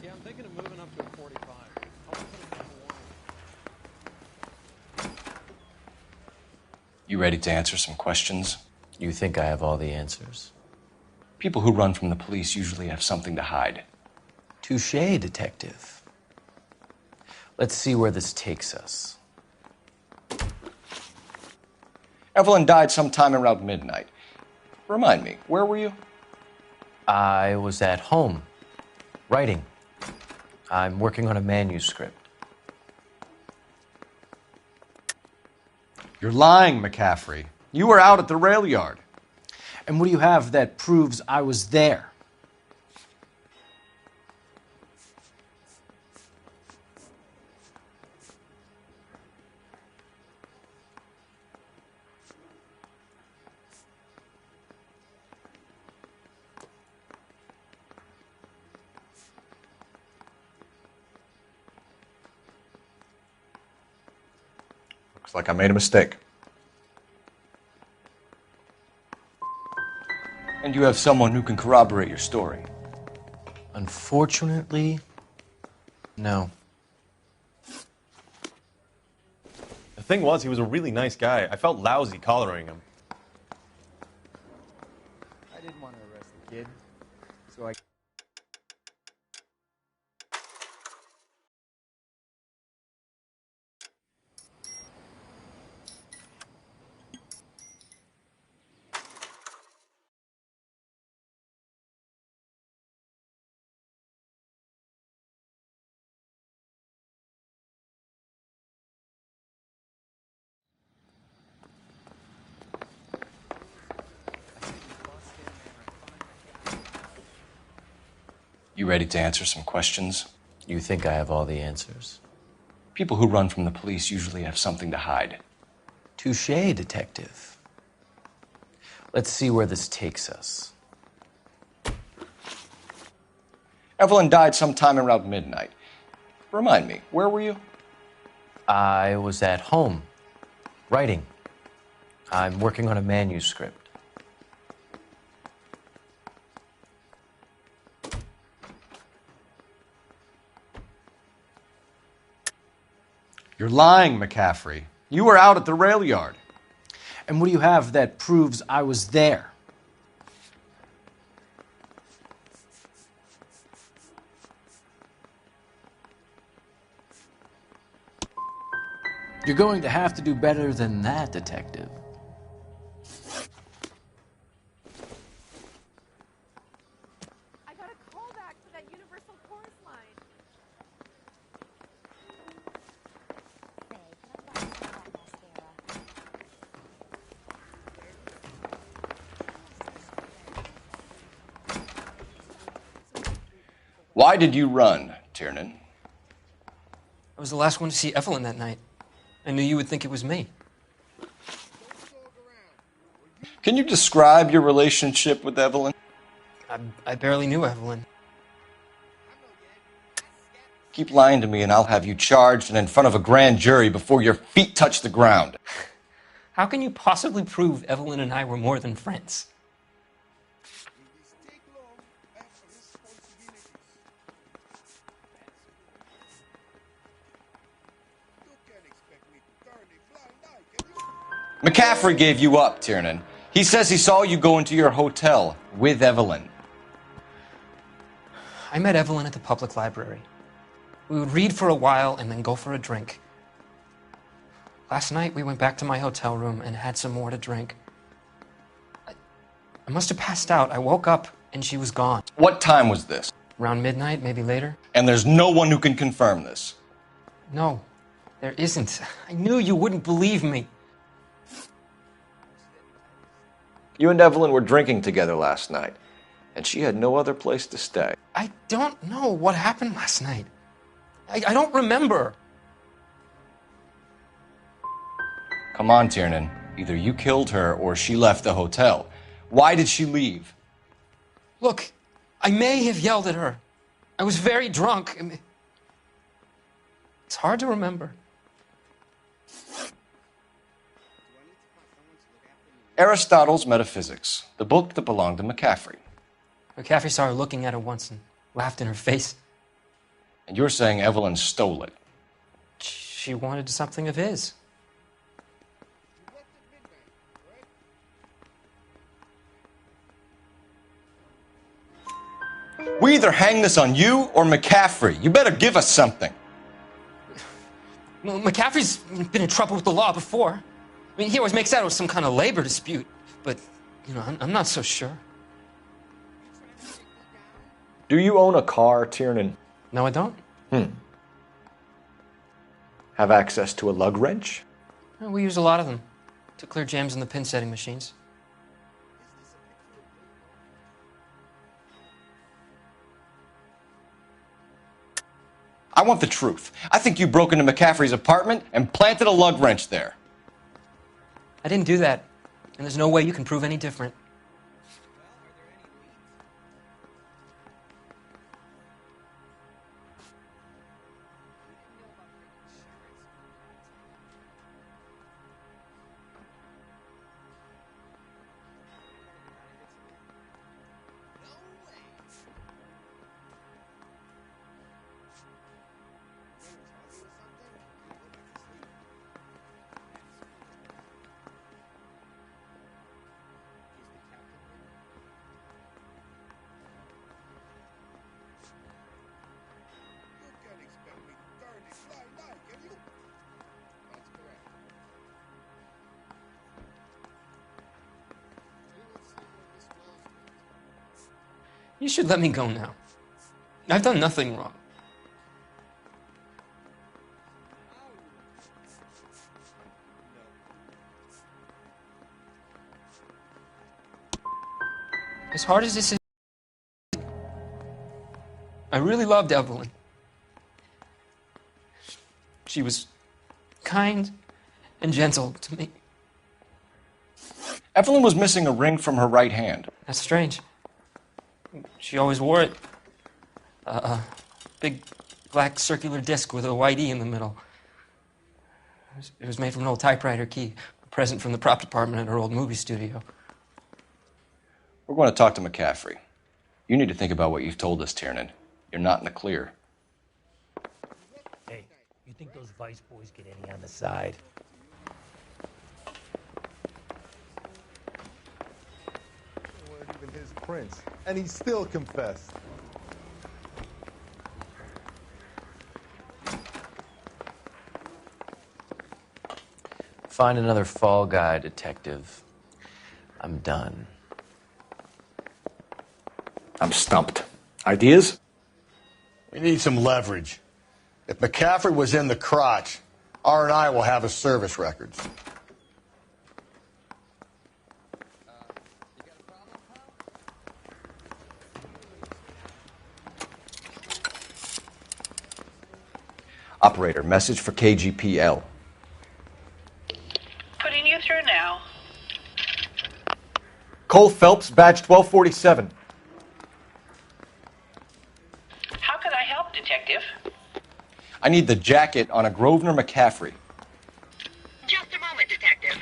Yeah, I'm thinking of moving up to a 45. I want to put it down to one. You ready to answer some questions? You think I have all the answers? People who run from the police usually have something to hide. Touché, detective. Let's see where this takes us. Evelyn died sometime around midnight. Remind me, where were you? I was at home, writing. I'm working on a manuscript. You're lying, McCaffrey. You were out at the rail yard. And what do you have that proves I was there? Looks like I made a mistake. And you have someone who can corroborate your story. Unfortunately, no. The thing was, he was a really nice guy. I felt lousy collaring him. I didn't want to arrest the kid, so I... You ready to answer some questions? You think I have all the answers? People who run from the police usually have something to hide. Touché, detective. Let's see where this takes us. Evelyn died sometime around midnight. Remind me, where were you? I was at home, writing. I'm working on a manuscript. You're lying, McCaffrey. You were out at the rail yard. And what do you have that proves I was there? You're going to have to do better than that, detective. I got a call back for that Universal Chorus line. Why did you run, Tiernan? I was the last one to see Evelyn that night. I knew you would think it was me. Can you describe your relationship with Evelyn? I barely knew Evelyn. Keep lying to me and I'll have you charged and in front of a grand jury before your feet touch the ground. How can you possibly prove Evelyn and I were more than friends? McCaffrey gave you up, Tiernan. He says he saw you go into your hotel with Evelyn. I met Evelyn at the public library. We would read for a while and then go for a drink. Last night, we went back to my hotel room and had some more to drink. I must have passed out. I woke up and she was gone. What time was this? Around midnight, maybe later. And there's no one who can confirm this. No, there isn't. I knew you wouldn't believe me. You and Evelyn were drinking together last night, and she had no other place to stay. I don't know what happened last night. I don't remember. Come on, Tiernan. Either you killed her or she left the hotel. Why did she leave? Look, I may have yelled at her. I was very drunk. It's hard to remember. Aristotle's Metaphysics, the book that belonged to McCaffrey. McCaffrey saw her looking at it once and laughed in her face. And you're saying Evelyn stole it? She wanted something of his. We either hang this on you or McCaffrey. You better give us something. Well, McCaffrey's been in trouble with the law before. I mean, he always makes out it was some kind of labor dispute, but, you know, I'm not so sure. Do you own a car, Tiernan? No, I don't. Have access to a lug wrench? Well, we use a lot of them to clear jams in the pin setting machines. I want the truth. I think you broke into McCaffrey's apartment and planted a lug wrench there. I didn't do that, and there's no way you can prove any different. You should let me go now. I've done nothing wrong. As hard as this is, I really loved Evelyn. She was kind and gentle to me. Evelyn was missing a ring from her right hand. That's strange. She always wore it. A big black circular disc with a white E in the middle. It was made from an old typewriter key, a present from the prop department at her old movie studio. We're going to talk to McCaffrey. You need to think about what you've told us, Tiernan. You're not in the clear. Hey, you think those Vice boys get any on the side? They weren't even his prints, and he still confessed. Find another fall guy, detective. I'm done. I'm stumped. Ideas? We need some leverage. If McCaffrey was in the crotch, R&I will have his service records. Operator, message for KGPL. Putting you through now. Cole Phelps, badge 1247. How could I help, Detective? I need the jacket on a Grosvenor McCaffrey. Just a moment, Detective.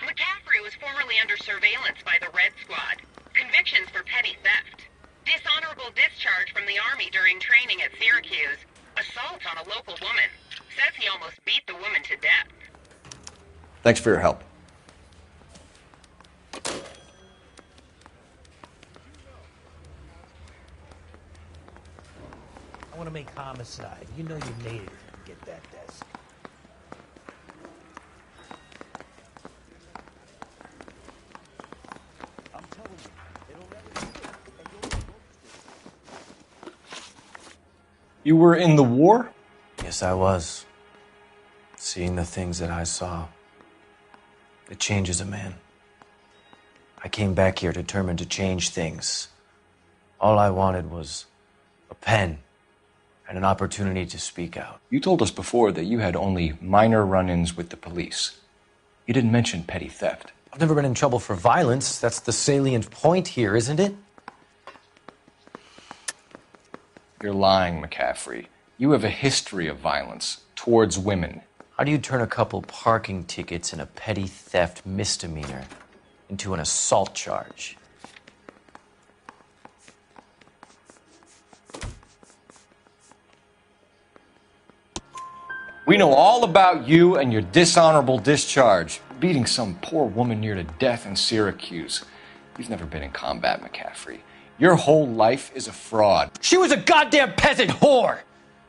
McCaffrey was formerly under surveillance by the Red Squad. Convictions for petty theft. Dishonorable discharge from the Army during training at Syracuse. Assault on a local woman. Says he almost beat the woman to death. Thanks for your help. I want to make homicide. You know you made it to get that desk. I'm telling you, it'll never stick. You were in the war? Yes, I was. Seeing the things that I saw. It changes a man. I came back here determined to change things. All I wanted was a pen and an opportunity to speak out. You told us before that you had only minor run-ins with the police. You didn't mention petty theft. I've never been in trouble for violence. That's the salient point here, isn't it? You're lying, McCaffrey. You have a history of violence towards women. How do you turn a couple parking tickets and a petty theft misdemeanor into an assault charge? We know all about you and your dishonorable discharge, beating some poor woman near to death in Syracuse. You've never been in combat, McCaffrey. Your whole life is a fraud. She was a goddamn peasant whore.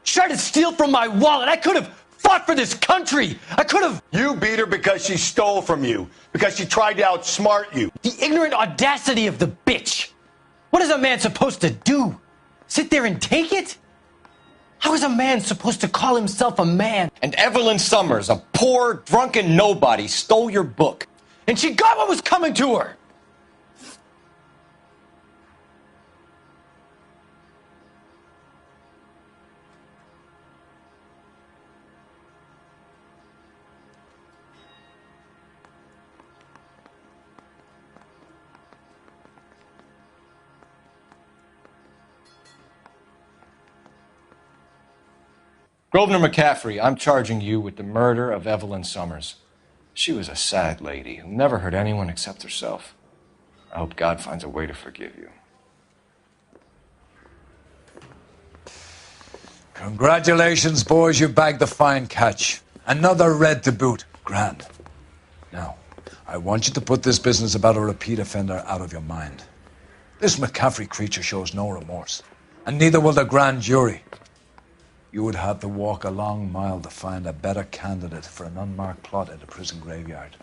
She tried to steal from my wallet. I could have fought for this country. I could have. You beat her because she stole from you, because she tried to outsmart you. The ignorant audacity of the bitch. What is a man supposed to do? Sit there and take it? How is a man supposed to call himself a man? And Evelyn Summers, a poor, drunken nobody, stole your book. And she got what was coming to her. Grosvenor McCaffrey, I'm charging you with the murder of Evelyn Summers. She was a sad lady who never hurt anyone except herself. I hope God finds a way to forgive you. Congratulations, boys. You bagged the fine catch. Another red to boot. Grand. Now, I want you to put this business about a repeat offender out of your mind. This McCaffrey creature shows no remorse, and neither will the grand jury. You would have to walk a long mile to find a better candidate for an unmarked plot in a prison graveyard.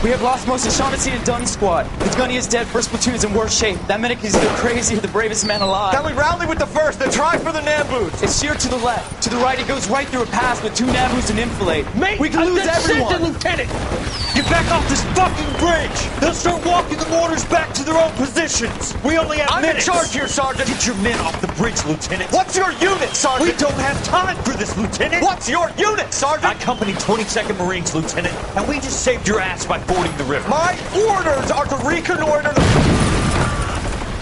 We have lost most of Shaughnessy and Dunn's squad. The gunny is dead, first platoon's in worse shape. That medic is either crazy or the bravest man alive. Then we rally with the first, then try for the Namboots. It's sheer to the left. To the right, it goes right through a pass with 2 Namboots and enfilade. Mate, we can lose everyone. Lieutenant! Get back off this fucking bridge! They'll start walking the mortars back to their own positions! We only have minutes! I'm in charge here, Sergeant! Get your men off the bridge, Lieutenant! What's your unit, Sergeant? We don't have time for this, Lieutenant! What's your unit, Sergeant? I company 22nd Marines, Lieutenant, and we just saved your ass by fording the river. My orders are to reconnoiter the...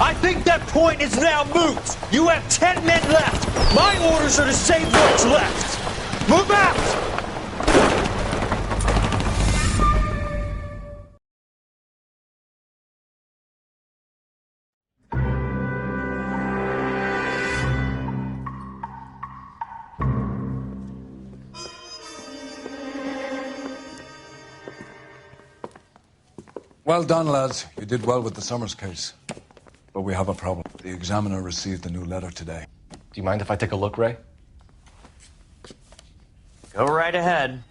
I think that point is now moot! You have 10 men left! My orders are to save what's left! Move out! Well done, lads. You did well with the Summers case. But we have a problem. The examiner received a new letter today. Do you mind if I take a look, Ray? Go right ahead.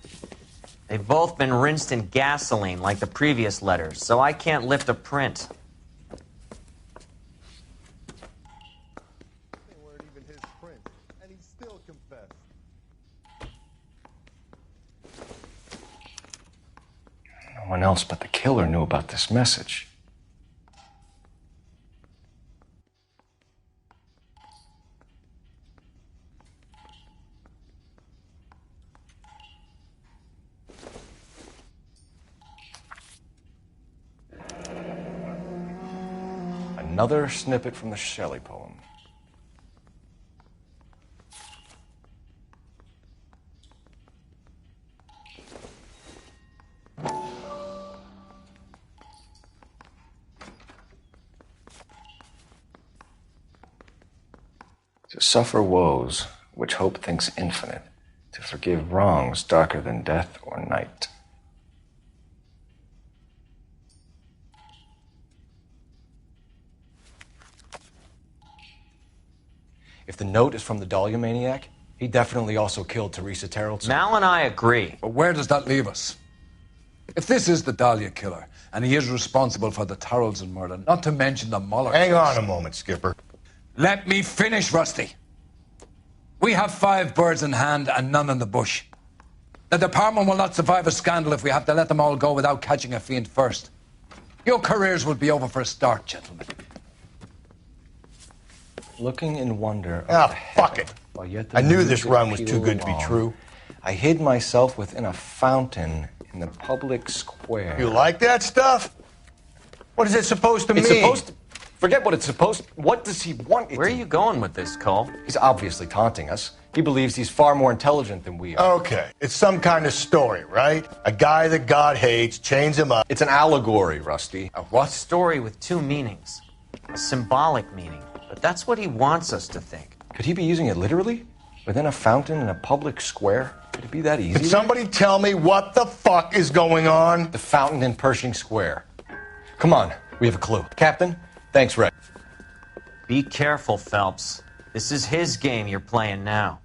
They've both been rinsed in gasoline like the previous letters, so I can't lift a print. They weren't even his prints, and he still confessed. No one else but the killer knew about this message. Another snippet from the Shelley poem. To suffer woes which hope thinks infinite, to forgive wrongs darker than death or night. If the note is from the Dahlia maniac, he definitely also killed Teresa Terrellson. Mal and I agree. But where does that leave us? If this is the Dahlia killer, and he is responsible for the Terrellson murder, not to mention the Muller Hang case... on a moment, Skipper. Let me finish, Rusty. We have 5 birds in hand and none in the bush. The department will not survive a scandal if we have to let them all go without catching a fiend first. Your careers will be over for a start, gentlemen. looking in wonder. Fuck it. While yet the I knew this music run was too pealed good to be along, true. I hid myself within a fountain in the public square. You like that stuff? What is it supposed to It's mean? supposed to... Forget what it's supposed... What does he want it Where are to you going with this, Cole? He's obviously taunting us. He believes he's far more intelligent than we are. Okay, it's some kind of story, right? A guy that God hates, chains him up. It's an allegory, Rusty. A what? Story with two meanings. A symbolic meaning. But that's what he wants us to think. Could he be using it literally? Within a fountain in a public square? Could it be that easy? Can somebody tell me what the fuck is going on? The fountain in Pershing Square. Come on, we have a clue. Captain, thanks, Ray. Be careful, Phelps. This is his game you're playing now.